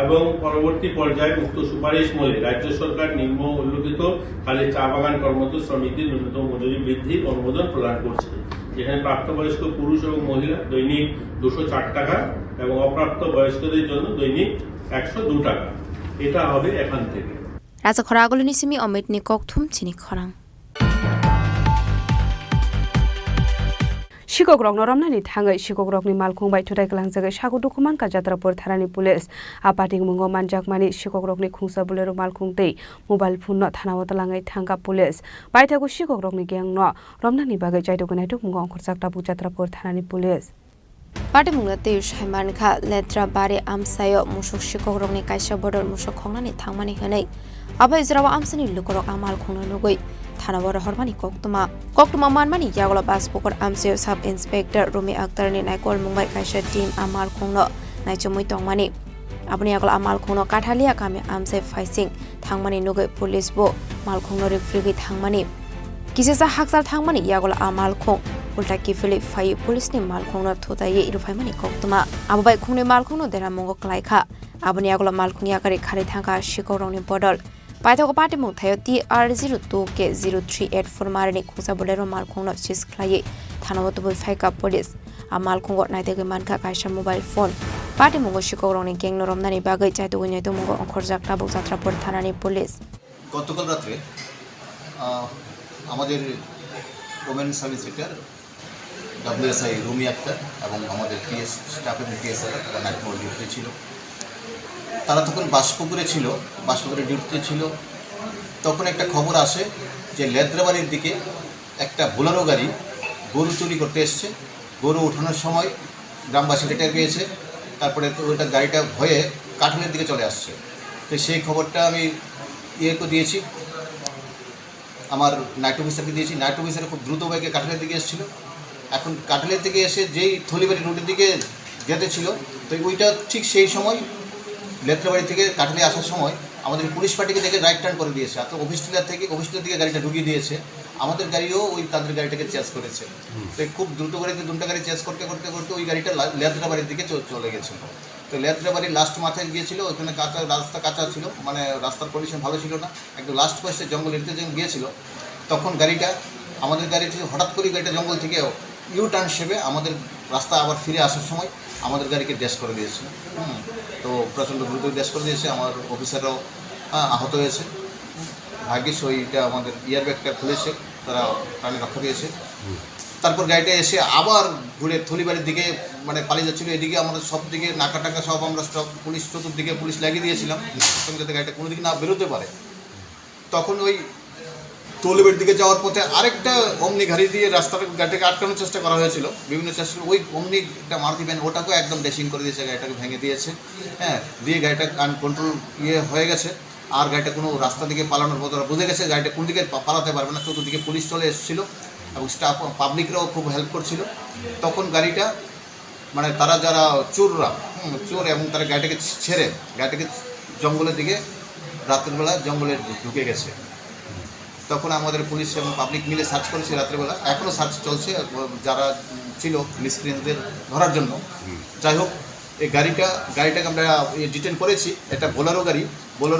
এবং পরবর্তী পর্যায়ে উক্ত সুপারিশ মূলে রাজ্য সরকার নিম্ন উল্লেখিত খালি চা বাগান কর্মরত শ্রমিকদের ন্যূনতম মজুরি বৃদ্ধির অনুমোদন প্রদান করছে যেখানে প্রাপ্তবয়স্ক পুরুষ এবং মহিলা দৈনিক 204 টাকা এবং অপ্রাপ্ত বয়স্কদের জন্য দৈনিক 102 টাকা এটা হবে এখান থেকে রাজা খরাগলনি সিমি অমিত নি kokthum chini khorang Shikogrok Noramnani Tangai Shikogrokni Malkung by Tudai Glanzaga Shakudukuman Kajatrapur Tharani Police Apating Mungo Manjakmani Shikogrokni Kungsa Bulero Malkung Day Mobile Phone not Hanawatalangai Tanga Police by Tago Shikogrokni Gang No Romnani Bagay Jaidoganatu Mungo Korsakta Bujatrapur Tharani Police Party Mungate Shaimanka Letra Bari Amsayo Mushuk Shikogrokni Kaisha Border Mushok Hongani Tangmani Hane Abai Zrawa Amsani Lukorok Amal Kunogoi Thanawara Hormani Koktuma Manmani Yagola Baspokor Amseo Sub Inspector Rumi Akhtar ni Naikol Mumbai Kaisha Team Amal Khongno Naichamui Tongmani Abni Yagola Amal Khongno Kathalia Kame Amse Faising Thangmani Nugoi Police Bo Mal Khongno Refrigi Thangmani Kisesa Haksal Thangmani Yagola Amal Khong Ulta Kifili Fai Police ni Mal Khongno Thotaye Irufaimani Koktuma Abai Khongni Mal Khongno Dera Mongo Klaikha Abni Yagola Mal Khong Yakari Khari Thanga Shikorongni Bodol Paitako Party Muthayo TR02 ke 0384 Marani Kusa Bolero Malkongno Chisklaye Thanawotu Faika Police Amal Kongo Naitege Manka Kaisha mobile phone Party Mungo Shikoroni Gang Noromnani Bagai Chaito Gunyato Mungo Onkorjak Tabu Satrapur Thanani Police গতকাল রাতে আমাদের women service sector WSI Rumi Akter এবং আমাদের PS স্টাফের PSR তারা night mode duty ছিল তারা তখন বাসপুকুরে ছিল বাসপুকুরে ডিউটিতে ছিল তখন একটা খবর আসে যে লেদ্রাবাড়ির দিকে একটা বোলেরো গাড়ি গরু চুরি করতে এসছে গরু ওঠানোর সময় গ্রামবাসীরা টের পেয়েছে তারপরে ওইটা গাড়িটা ভয়ে কাঠালের দিকে চলে আসছে তো সেই খবরটা আমি দিয়েছি আমার নাইট অফিসারকে দিয়েছি নাইট অফিসার খুব দ্রুত বেগে কাঠালের দিকে এসেছিল এখন কাঠালের দিকে এসে যেই থলিবাড়ি রোডের দিকে যেতে ছিল তো ওইটা ঠিক সেই সময় লেত্রাবাড়ি থেকে কাঠালে আসার সময় আমাদের পুলিশ পার্টিকে দেখে রাইট টার্ন করে দিয়েছে অর্থাৎ অফিসটিলার দিকে গাড়িটা ঢুকিয়ে দিয়েছে আমাদের গাড়িও ওই তাদের গাড়িটাকে চেঞ্জ করেছে তো খুব দ্রুত গাড়িতে দুটো গাড়ি চেঞ্জ করতে করতে করতে ওই গাড়িটা লেত্রাবাড়ির দিকে চলে গেছিলো তো লেত্রাবাড়ির লাস্ট মাথায় গিয়েছিল ওইখানে রাস্তা কাঁচা ছিল মানে রাস্তার কন্ডিশন ভালো ছিল না একদম লাস্ট পয়েন্টে জঙ্গল এরিতে যখন গিয়েছিল তখন গাড়িটা আমাদের গাড়িটি হঠাৎ করে গাড়িটা জঙ্গল থেকে ইউ টার্ন হিসেবে আমাদের রাস্তা আবার ফিরে আসার সময় আমাদের গাড়িকে ড্যাশ করে দিয়েছে তো প্রচণ্ড দ্রুত ড্যাশ করে দিয়েছে আমার অফিসাররাও আহত হয়েছে ভাগ্যিস ওইটা আমাদের ইয়ারব্যাগটা খুলেছে তারা প্রাণে রক্ষা পেয়েছে তারপর গাড়িটা এসে আবার ঘুরে থলিবাড়ির দিকে মানে পালিয়ে যাচ্ছিলো এদিকে আমাদের সব দিকে নাকা টাকা সব আমরা সব পুলিশ চতুর্দিকে পুলিশ লাগিয়ে দিয়েছিলাম যাতে গাড়িটা কোনো দিকে না বেরোতে পারে তখন ওই থলিবাড়ির দিকে যাওয়ার পথে আরেকটা অমনি গাড়ি দিয়ে রাস্তার গাড়িটাকে আটকানোর চেষ্টা করা হয়েছিল বিভিন্ন চেষ্টা ওই অমনি একটা মারুতি ভ্যান ওটাকেও একদম ড্যাশিং করে দিয়েছে গাড়িটাকে ভেঙে দিয়েছে দিয়ে গাড়িটা আনকন্ট্রোল হয়ে গেছে আর গাড়িটা কোনো রাস্তা দিকে পালানোর মতো বুঝে গেছে গাড়িটা কোন দিকে পালাতে পারবে না চতুর্দিকে পুলিশ চলে এসেছিলো এবং স্টাফ পাবলিকরাও খুব হেল্প করছিল তখন গাড়িটা মানে তারা যারা চোররা চোর এবং তারা গাড়িটাকে ছেড়ে গাড়িটাকে জঙ্গলের দিকে রাত্রিবেলা জঙ্গলে ঢুকে গেছে। তখন আমাদের পুলিশ এবং পাবলিক মিলে সার্চ করেছে রাত্রিবেলা, এখনও সার্চ চলছে যারা ছিল নিষ্ক্রিয়দের ধরার জন্য। যাই হোক, এই গাড়িটাকে আমরা ডিটেন করেছি। এটা বোলেরো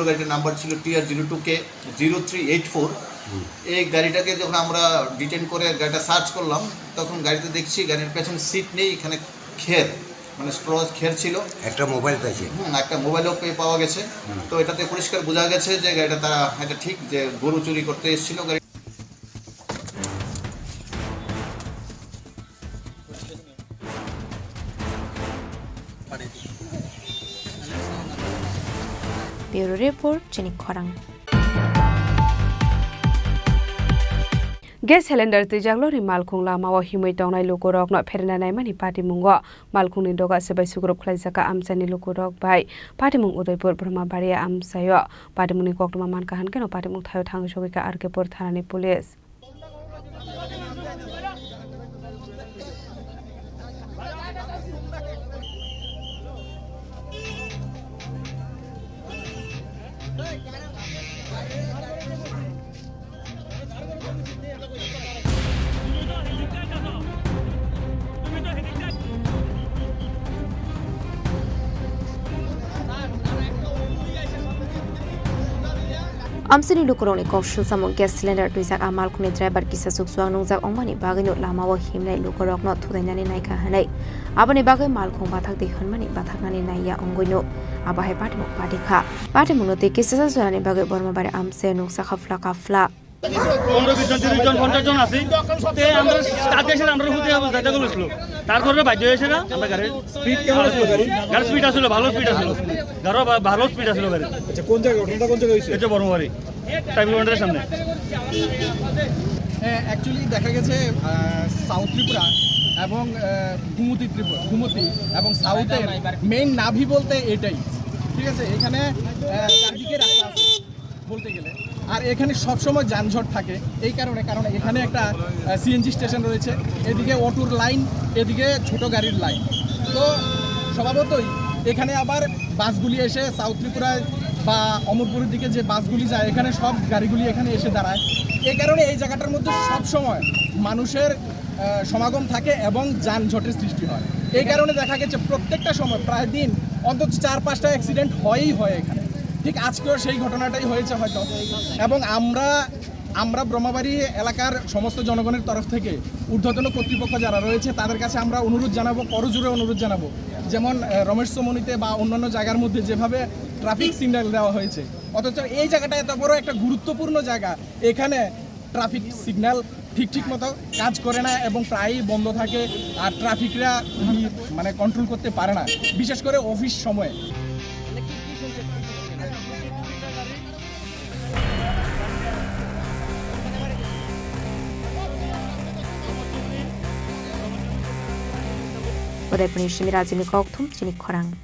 গাড়িটার নাম্বার ছিল TR02K0384। এই গাড়িটাকে যখন আমরা ডিটেন করে গাড়িটা সার্চ করলাম, তখন গাড়িতে দেখছি গাড়ির পেছনে সিট নেই, এখানে খের মানে স্ট্রজ খের ছিল। একটা মোবাইল পেয়েছে, একটা মোবাইলও পাওয়া গেছে। তো এটাতে পরিষ্কার বোঝা গেছে যে গাড়িটা তারা এটা ঠিক যে গরু চুরি করতে এসেছিল। গাড়ি Bureau Report, Chini Khorang. Gas cylinder ti jaglo ri malkhung lama wa himoi tongnai lokorok no pherna nai mani party mungo malkhung ni doga sebai sugrop khlaijaka amsani lokorok bai party mung Udaipur Brahmabaria amsayo party muni koktoma man kahan keno party mung thayo thang sogika RK-pur thanani police Amsini lukuroni kopshul samung gas cylinder tuisak amal kuni driver kisa suksuang nungjak ongmani bagino lamawo himnai lukurok no thudainani naika hanai abani bagai malkhung bathak dekhonmani bathaknani naiya ongoino abahe party muno te kisa sunani bagai Brahmabari amse nuksa khafla kafla 15-20 জন 50 জন আছে তে আমরা start এসে আমরা হুতে যাইতে বলেছিল তারপরে বাধ্য হয়েছে না আমরা গাড়ির স্পিড কেমন ছিল গাড়ির স্পিড আসলে ভালো স্পিড আসলে গাড়ি ভালো স্পিড আসলে গাড়ি আচ্ছা কোন জায়গা ঘটনাটা কোন জায়গায় হইছে এটা বড়মারি টাইম লিমিটের সামনে অ্যাকচুয়ালি দেখা গেছে সাউথ ত্রিপুরা এবং ঘুমতি এবং সাউথের মেইন নাভি বলতে এটাই ঠিক আছে এখানে চারদিকে রাস্তা আছে বলতে গেলে আর এখানে সব সময় যানজট থাকে এই কারণে এখানে একটা সিএনজি স্টেশন রয়েছে এদিকে অটোর লাইন এদিকে ছোট গাড়ির লাইন তো স্বভাবতই এখানে আবার বাসগুলি এসে সাউথ ত্রিপুরায় বা অমরপুরের দিকে যে বাসগুলি যায় এখানে সব গাড়িগুলি এখানে এসে দাঁড়ায় এই কারণে এই জায়গাটার মধ্যে সব সময় মানুষের সমাগম থাকে এবং যানজটের সৃষ্টি হয় এই কারণে দেখা গেছে প্রত্যেকটা সময় প্রায় দিন অন্তত 4-5টা অ্যাক্সিডেন্ট হয়ই হয় এখানে ঠিক আজকেও সেই ঘটনাটাই হয়েছে হয়তো এবং আমরা ব্রহ্মবাড়ি এলাকার সমস্ত জনগণের তরফ থেকে ঊর্ধ্বতন কর্তৃপক্ষ যারা রয়েছে তাদের কাছে আমরা অনুরোধ জানাবো করজোরে অনুরোধ জানাবো যেমন রমেশ চমনিতে বা অন্যান্য জায়গার মধ্যে যেভাবে ট্রাফিক সিগন্যাল দেওয়া হয়েছে অথচ এই জায়গাটা এত বড় একটা গুরুত্বপূর্ণ জায়গা এখানে ট্রাফিক সিগন্যাল ঠিক মতো কাজ করে না এবং প্রায়ই বন্ধ থাকে আর ট্রাফিকরা মানে কন্ট্রোল করতে পারে না বিশেষ করে অফিস সময়ে Udaipur Nishimi Rajimi Kokthum, Chini Khorang.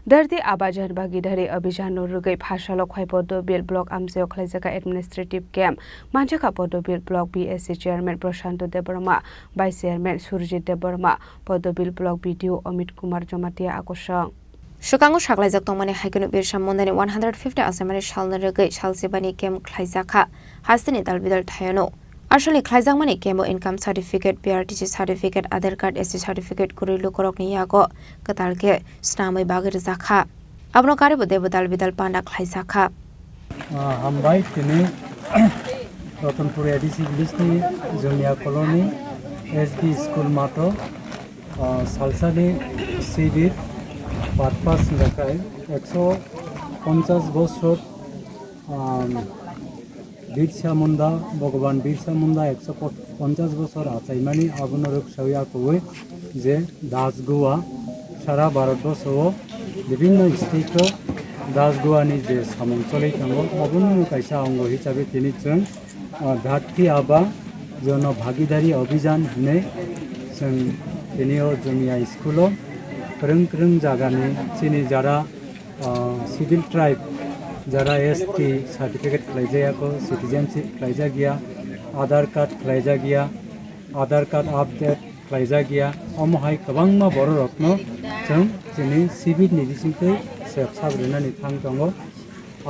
Dardi Abajan Bagidari Abijan Rugai Pashalo Podo Bill Block Amseo Klazaka Administrative Camp, Manjaka Podo Bill Block BSC Chairman Proshanto Deborma, Vice Chairman Surjit Deborma, Podo Bill Block BDO Omid Kumar Jomatia Akoshang. Shukango Shaklajak Tomani Haikunu Birsham Mondani 150 Asamari Shalna Rugai Shalsibani Camp Klazaka, Hastani Dalvidal Tayano. Actually, Klajak Mani Kemo Income Certificate, PRTC Certificate, Other Card SC Certificate, Kurilu Korok Niyago, Katalke, Snamai Bagir Zakha. Abno Karibu Debudal Vidal Panda Klajaka. Hambai Tini Rotanpur ADC Listi, Junior Colony, SB School Mato, Salsani Sibir, Patpas Nakai, Exo, Ponchas Bosrot, Birsa Munda, Bhagwan Birsa Munda, 150 বছর আচাইমানি আগুনরূপ সহিয়া কই যে দাসগুয়া সারা ভারতবর্ষ বিভিন্ন state দাসগুয়ানি যে সামঞ্চলিক অবন্য কাইসা অঙ্গ হিসাবে তিনি ঘাটতি আবা জন ভাগিদারি অভিযান হনে जों তিনিও জমিয়া স্কুল ক্রং জায়গানি চিনি যারা সিভিল ট্রাইব যারা ST সার্টিফিকেট খাইজায়াको सिटीजनशिप खाइजा गया आधार कार्ड खाइजा गया आधार कार्ड आपडेट खालामजागिया अमहाय गोबांमा बर' रत्न जों दिनै सिभिल नि बिथिंखै साब्रैनानै थांदङ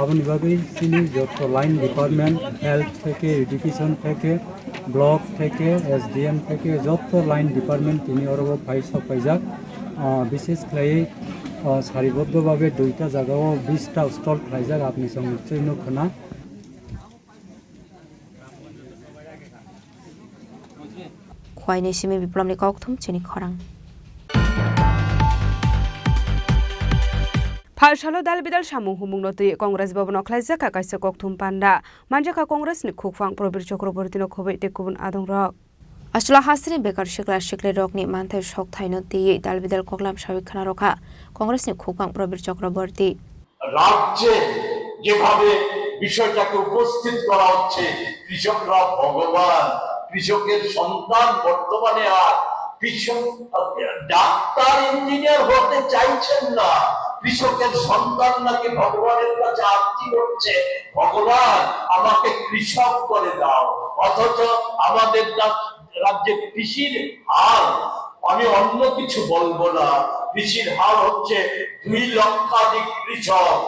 आबनि बागै जोंनि जत लाइन डिपार्टमेंट हेल्थ থেকে एडुकेशन থেকে ब्लक থেকে एसडीएम থেকে যত লাইন ডিপার্টমেন্ট তিনি অরব ফাই সাফাইজাক বিশেষ খালাই সারিবদ্ধভাবে দুইটা জায়গাও 20টা স্টল খাইজাক আপনি নিশ্চয় নখনা খোয়াইনি সিমি বিপ্লবনি ককথুম চিনি খরাং Falshalo dal bidal samung humung noti Kongres Babon Klaizaka kaisa kokthum panda manjaka Kongres ni khukfang probir Chakraborty no khobai te kubun adong rok Asla hasri bekar shikle rokni manthai shok thaino ti dal bidal koklam shabik khana rokha Kongres ni khukfang probir Chakraborty রাজ্যে যেভাবে বিষয়টাকে উপস্থিত করা হচ্ছে কৃষকরা ভগবান কৃষকের সন্তান বর্তমানে আর কৃষক ডাক্তার ইঞ্জিনিয়ার হতে চাইছেন না কৃষকের সন্তান নাকি ভগবানের কাছে আরতি করছে ভগবান আমাকে কৃষক করে দাও অথচ আমাদের রাজ্যে কৃষির হার আমি অন্য কিছু বলবো না কৃষির হার হচ্ছে 2 লক্ষাধিক কৃষক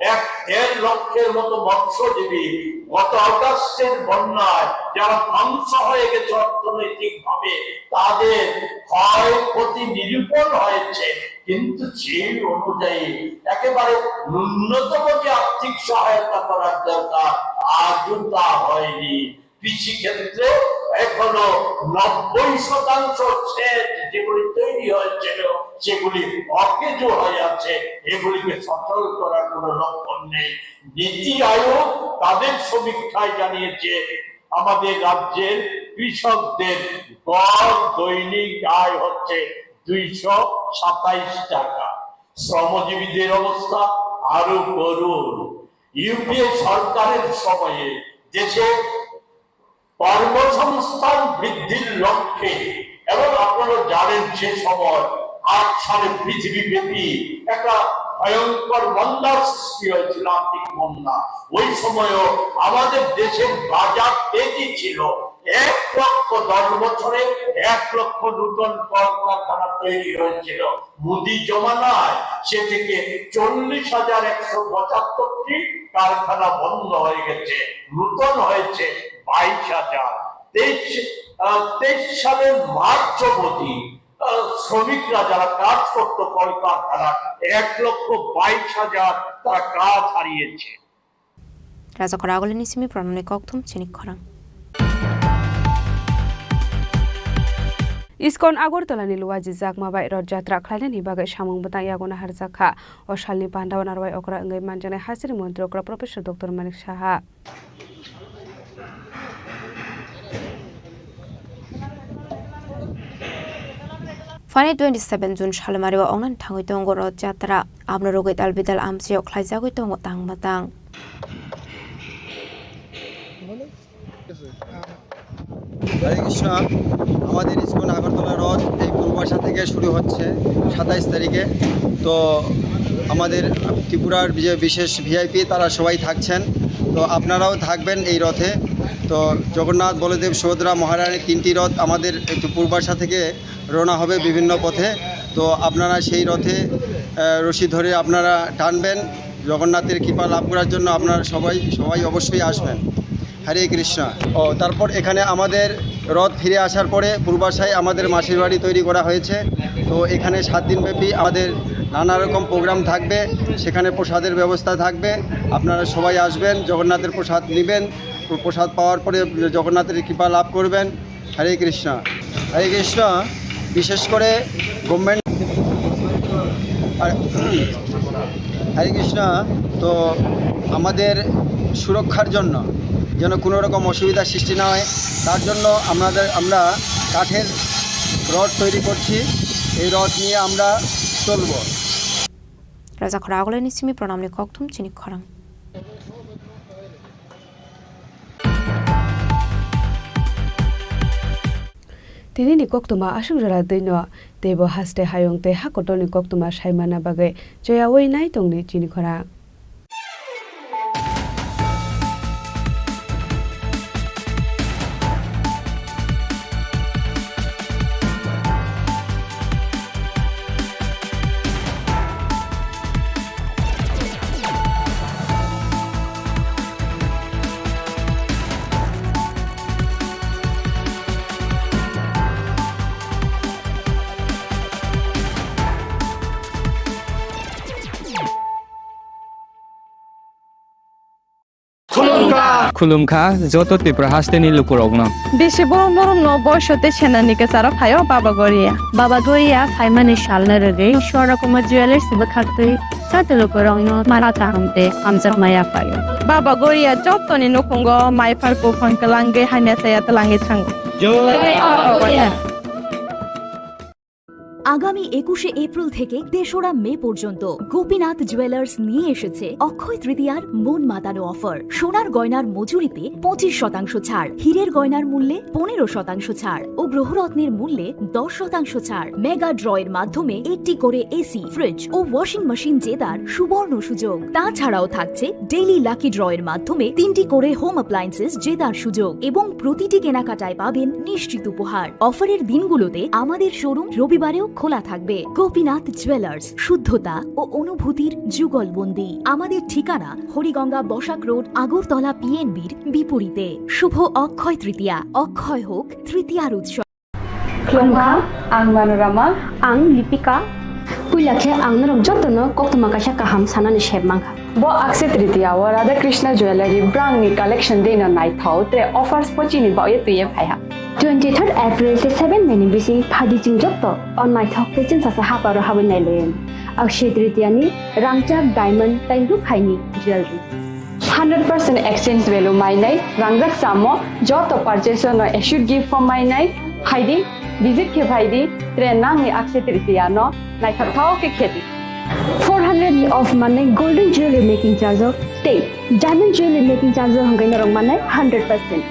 1.5 লক্ষের মতো মৎস্যজীবী গত অগাস্টের বন্যায় যারা ধ্বংস হয়ে গেছে অর্থনৈতিক ভাবে তাদের ক্ষয়ক্ষতি নিরূপণ হয়েছে কিন্তু সেই অনুযায়ী একেবারে ন্যূনতম যে আর্থিক সহায়তা করার দরকার আজও তা হয়নি কৃষি ক্ষেত্রে এখনো 90% সেচ যেগুলি তৈরি হয়েছিল সেগুলি অকেজো হয়ে আছে এগুলিকে সচল করার কোনো লক্ষণ নেই নীতি আয়োগ তাদের সমীক্ষায় জানিয়েছে আমাদের রাজ্যের কৃষকদের গড় দৈনিক আয় হচ্ছে 227 টাকা শ্রমজীবীদের অবস্থা আরো করুণ ইউপিএ সরকারের সময়ে দেশে কর্মসংস্থান বৃদ্ধির লক্ষ্যে এবং আপনারা জানেন সে সময় 8 সালে পৃথিবীব্যাপী একটা ভয়ঙ্কর মন্দার সৃষ্টি হয়েছিল আর্থিক মন্দা ওই সময়ও আমাদের দেশের বাজার তেজি ছিল 1 লক্ষ 10 বছরে 1 লক্ষ নতুন কলকারখানা তৈরি হয়েছিল মোদি জমানায় সে থেকে 40,175টি কারখানা বন্ধ হয়ে গেছে নতুন হয়েছে 22,000 23 সালের মার্চ অবধি শ্রমিকরা যারা কাজ করতো কলকারখানা 1,22,000 তারা কাজ হারিয়েছে রাজা করাগলে নিসিমি প্রণনে ককথুম চিনি খরাং Iskon Agortola ni luwaji zakma bai rod jatra khlainen hibagai samung butang yagona harjakha osalni pandawan arwai okra ngai manjane hasri mantri okra professor dr Manik Saha Fani 27 June Shalmariwa ongnan thangoi tongo rod jatra abno rogai dalbidal amsi okhlaijagoi tongo tangmatang হরে কৃষ্ণ আমাদের ISKCON Agartala রথ এই পূর্বাশা থেকে শুরু হচ্ছে 27 তারিখে তো আমাদের ত্রিপুরার যে বিশেষ ভিআইপি তারা সবাই থাকছেন তো আপনারাও থাকবেন এই রথে তো জগন্নাথ বলদেব সুভদ্রা মহারানীর 3টি রথ আমাদের একটু পূর্বাশা থেকে রওনা হবে বিভিন্ন পথে তো আপনারা সেই রথে রশি ধরে আপনারা টানবেন জগন্নাথের কৃপা লাভ করার জন্য আপনারা সবাই অবশ্যই আসবেন হরে কৃষ্ণ ও তারপর এখানে আমাদের রথ ফিরে আসার পরে পূর্বাশায় আমাদের মাসির বাড়ি তৈরি করা হয়েছে তো এখানে 7 দিনব্যাপী আমাদের নানা রকম প্রোগ্রাম থাকবে সেখানে প্রসাদের ব্যবস্থা থাকবে আপনারা সবাই আসবেন জগন্নাথের প্রসাদ নেবেন প্রসাদ পাওয়ার পরে জগন্নাথের কৃপা লাভ করবেন হরে কৃষ্ণ বিশেষ করে গভর্নমেন্ট হরে কৃষ্ণ তো আমাদের সুরক্ষার জন্য যেন কোনো রকম অসুবিধার সৃষ্টি না হয় তার জন্য আমরা কাঠের রড তৈরি করছি এই রড নিয়ে আমরা চলব রাজা খরাগলে নিসিমি প্রণামনি ককথুম চিনি খরাং তিনি ni koktuma asungjara deino tebo haste hayong te hakotoni koktuma saimana bagai joyawoi nai tongni Chini Khorang खुलुमखा जत त्रिपुरा हास्टेनि लुकुरगनो बेसे बरम न बयसते सेनानिके सारा फायो बाबा गोरिया फाइमानि सालना रगे शरकमा ज्वेलर्स बखाते साते लुकुरगनो माराता हमते हमजा माया फायो बाबा गोरिया जतनि नखंगो माइफारको फनकलांगे हाने साया तलांगे थांग আগামী 21শে এপ্রিল থেকে ৩রা মে পর্যন্ত গোপীনাথ জুয়েলার্স নিয়ে এসেছে অক্ষয় তৃতীয়ার মন মাতানো অফার। সোনার গয়নার মজুরিতে 25% ছাড়, হীরের গয়নার মূল্যে 15% ছাড় ও গ্রহরত্নের মূল্যে 10% ছাড়। মেগা ড্রয়ের মাধ্যমে একটি করে এসি, ফ্রিজ ও ওয়াশিং মেশিন জেতার সুবর্ণ সুযোগ। তাছাড়াও থাকছে ডেইলি লাকি ড্রয়ের মাধ্যমে 3টি করে হোম অ্যাপ্লায়েন্সেস জেতার সুযোগ এবং প্রতিটি কেনাকাটায় পাবেন নিশ্চিত উপহার। অফারের দিনগুলোতে আমাদের শোরুম রবিবারেও খোলা থাকবে। গোপীনাথ জুয়েলার্স, শুদ্ধতা ও অনুভূতির যুগলবন্দি। আমাদের ঠিকানা হরিগঙ্গা বসাক রোড, আগরতলা পিএনবির বিপরীতে। শুভ অক্ষয় তৃতীয়া, অক্ষয় হোক তৃতীয়ার উৎসব। Klongka, ang Manorama, ang Lipika. Puilakhe ang narong jotono koktuma kasha kaham sanani shebmangka. Bo akse tritiya wa Radha Krishna Jewelry brand ni collection dena nai thau tre offers pochini ba ye tuye phaiha. 23rd April te 7 meni bisi phadi jing jotto on my thok te chin sasa haparo hawen nai len. Akshe tritiya ni rangchak diamond taindu khaini jewelry. 100% exchange value mai nai rangjak samo joto purchase no should give for mai nai haidi visit ke bhaidi tre nang ni akshe tritiya no nai thau ke kheti 400 of money golden jewelry making charge of stay diamond jewelry making charge hangai na rong manai 100%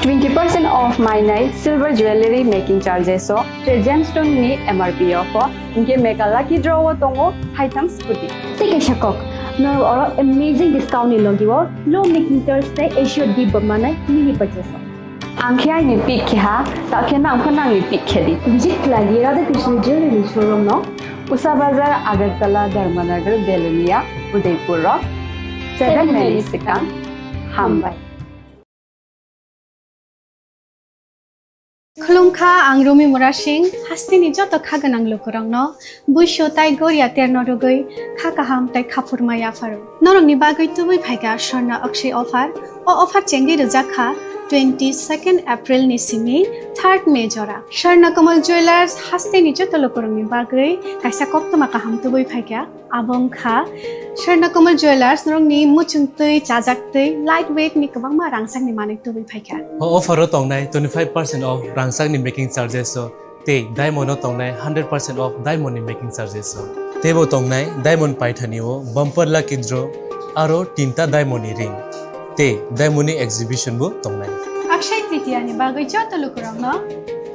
20% off my night silver jewelry making charges so tre gemstone ni MRP of inke mega lucky draw tongo haitang scooty take a shakok no or amazing discount ni logiwo low making charge te assured give manai mini purchase angkhai ni pik kha ta khena angkhana ni pik khedi visit lagi Radha Krishna jewelry showroom no Usa Bazar, Agartala, Dharmanagar, Belunia, Udaipur Rock, 7 Mary Sikang, Hambai. Khulungkha ang Rumi Murashing, hastini joto khaganang lukurang no, buisho tai goria terno rogoi, khakaham tai khapurmaya faru. Norong ni bagoi tubui phaiga Sharna Akshay offer, o offer chengi rujakha 22nd April ni simi 3rd May jora. Sharna Kamal Jewelers hastini joto lukurang ni bagoi, kaisa koktuma kaham tubui phaiga, abong kha, Sharna Kamal Jewelers norong ni muchungtui, chajaktui, lightweight ni kabangma rangsang ni manik tubui phaiga. Offer o tongnai 25% off rangsang ni making charges so te diamond o tongnai 100% off diamond ni making charges so tebo tongnai diamond paithani o bumper lucky draw aro tinta diamond ni ring te diamond ni exhibition bo tongnai Akshay Tritiya ni bagoi joto lukurang no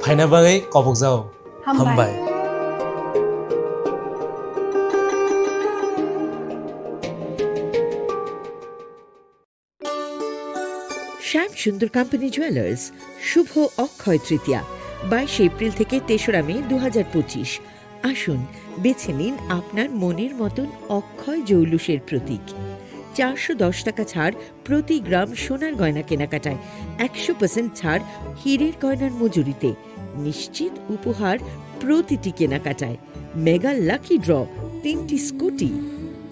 phaina bagai kopok jao hambai শ্যাম সুন্দর company jewellers শুভ Akshaya Tritiya 22 April থেকে 3রা মে 2025 আসুন বেছে নিন আপনার মনের মতন অক্ষয় জৌলুসের প্রতীক 410 টাকা ছাড় প্রতি গ্রাম সোনার গয়না কেনাকাটায় 100% ছাড় হীরের গয়নার মজুরিতে নিশ্চিত উপহার প্রতিটি কেনাকাটায় মেগা লাকি ড্র 3টি স্কুটি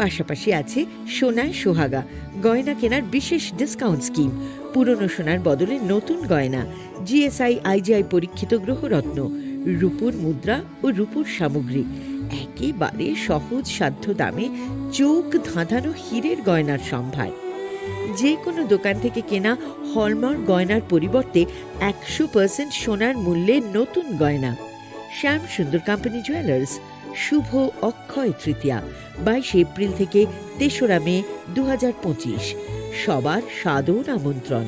পাশাপাশি আছে সোনায় সোহাগা গয়না কেনার বিশেষ ডিসকাউন্ট স্কিম পুরনো সোনার বদলে নতুন গয়না জিএসআই আইজিআই পরীক্ষিত গ্রহরত্ন রূপোর মুদ্রা ও রূপোর সামগ্রী একেবারে সহজ সাধ্য দামে চোখ ধাঁধানো হীরের গয়নার সম্ভার যে কোনো দোকান থেকে কেনা হলমার্ক গয়নার পরিবর্তে 100% সোনার মূল্যে নতুন গয়না শ্যাম সুন্দর কোম্পানি জুয়েলার্স শুভ অক্ষয় তৃতীয়া 22 এপ্রিল থেকে 3রা মে 2025 সবার সাদর আমন্ত্রণ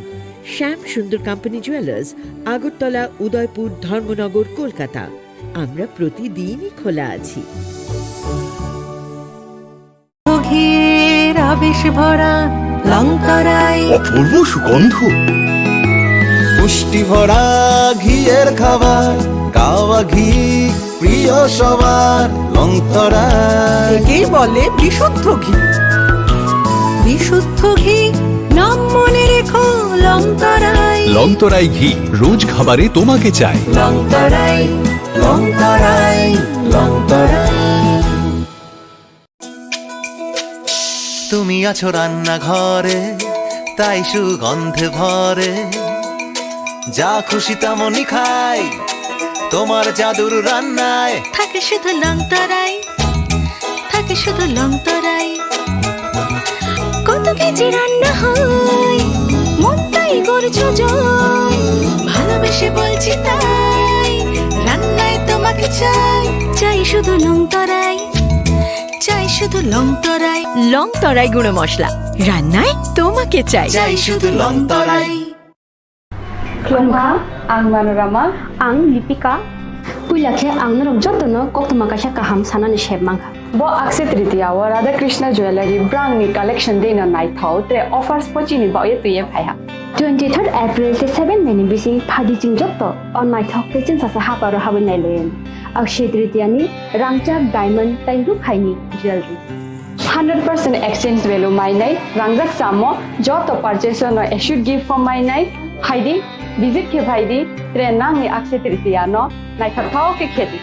শ্যাম সুন্দর কোম্পানি জুয়েলার্স আগরতলা উদয়পুর ধর্মনগর কলকাতা আমরা প্রতিদিনই খোলা আছি আবেশ ভরা লঙ্কারাই অপূর্ব সুগন্ধ পুষ্টি ভরা ঘিয়ের খাবার গাওয়া ঘি প্রিয় সবার লঙ্কারাই একেই বলে বিশুদ্ধ ঘি বিশুদ্ধ ঘি নাম মনে রেখো লঙ্কারাই লঙ্কারাই ঘি রোজ খাবারে তোমাকে চাই লঙ্কারাই লঙ্কারাই লঙ্কারাই তুমি আছো রান্না ঘরে তাই সুগন্ধে ভরে যা খুশি তেমনই খাই তোমার জাদুর রান্নায় থাকে শুধু লং তরাই থাকে শুধু লং তরাই কত কেজি রান্না হয় মনটাই করছো জয় ভালোবেসে বলছি তাই রান্নায় তোমাকে চাই চাই শুধু লং তরাই চাই শুধু লং তরাই লং তরাই গুঁড়ো মশলা রান্নায় তোমাকে চাই চাই শুধু long Terai Khulumkha, ang Manorama, ang Lipika. Puilakhe ang narok jotono koktuma kasha kaham sanani shebmangkha. Bo akse tritiya wa Radha Krishna Jewelry brand ni collection dena nai thau te offers pochini ba ye tuye phaiha. 23rd April te 7 meni bisi phadi jing jotto on nai thau te chin sasa ha paro habin nai len. Akshay tritiya ni rangchak diamond tai ru khaini jewelry. 100% exchange value mai nai rangjak samo joto purchase no issued gift from mai nai haidi visit ke bhaidi trenang ni akshay tritiya no nai thau ke kheti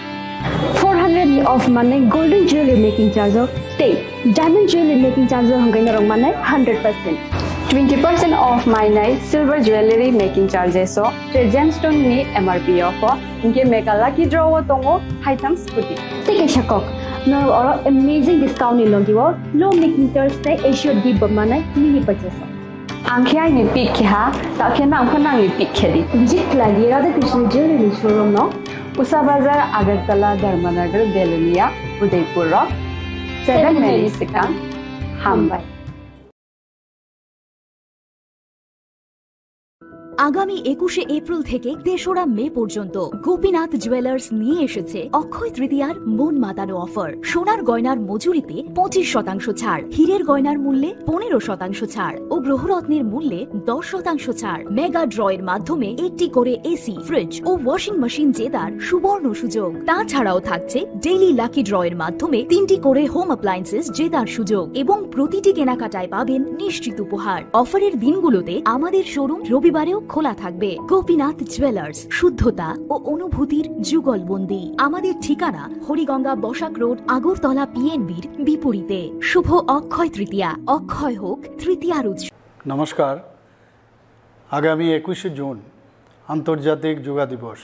400 ni off mane golden jewelry making charge of stay diamond jewelry making charge of hangai narong mane 100% 20% off my night silver jewelry making charges so gemstone ni MRP of inke mega lucky draw tongo item scooty take a shakok no or amazing discount ni logiwo low making charge te issue di bamane mini purchase angkhya ni pick kha ta khena angkhana ni pick khedi visit lagi Radha Krishna jewelry showroom no Usa Bazar Agartala Dharmanagar Belunia Udaipur Rock 7 Mary Sikang Hambai আগামী 21শে April থেকে 3রা মে পর্যন্ত Gopinath jewellers নিয়ে এসেছে অক্ষয় তৃতীয়ার মন মাতানো offer সোনার গয়নার মজুরিতে 25% ছাড় হীরের গয়নার মূল্যে 15% ছাড় ও গ্রহরত্নের মূল্যে 10% ছাড় মেগা ড্রয়ের মাধ্যমে একটি করে এসি ফ্রিজ ও ওয়াশিং মেশিন জেতার সুবর্ণ সুযোগ তাছাড়াও থাকছে ডেইলি লাকি ড্রয়ের মাধ্যমে 3টি করে হোম অ্যাপ্লায়েন্সেস জেতার সুযোগ এবং প্রতিটি কেনাকাটায় পাবেন নিশ্চিত উপহার অফারের দিনগুলোতে আমাদের শোরুম রবিবারেও খোলা থাকবে গোপীনাথ জুয়েলার্স শুদ্ধতা ও অনুভূতির যুগলবন্দি আমাদের ঠিকানা হরিগঙ্গা বসাক রোড আগরতলা পিএনবির বিপরীতে শুভ অক্ষয় তৃতীয়া অক্ষয় হোক তৃতীয়ার উৎসব নমস্কার আগামী 21শে জুন আন্তর্জাতিক যোগা দিবস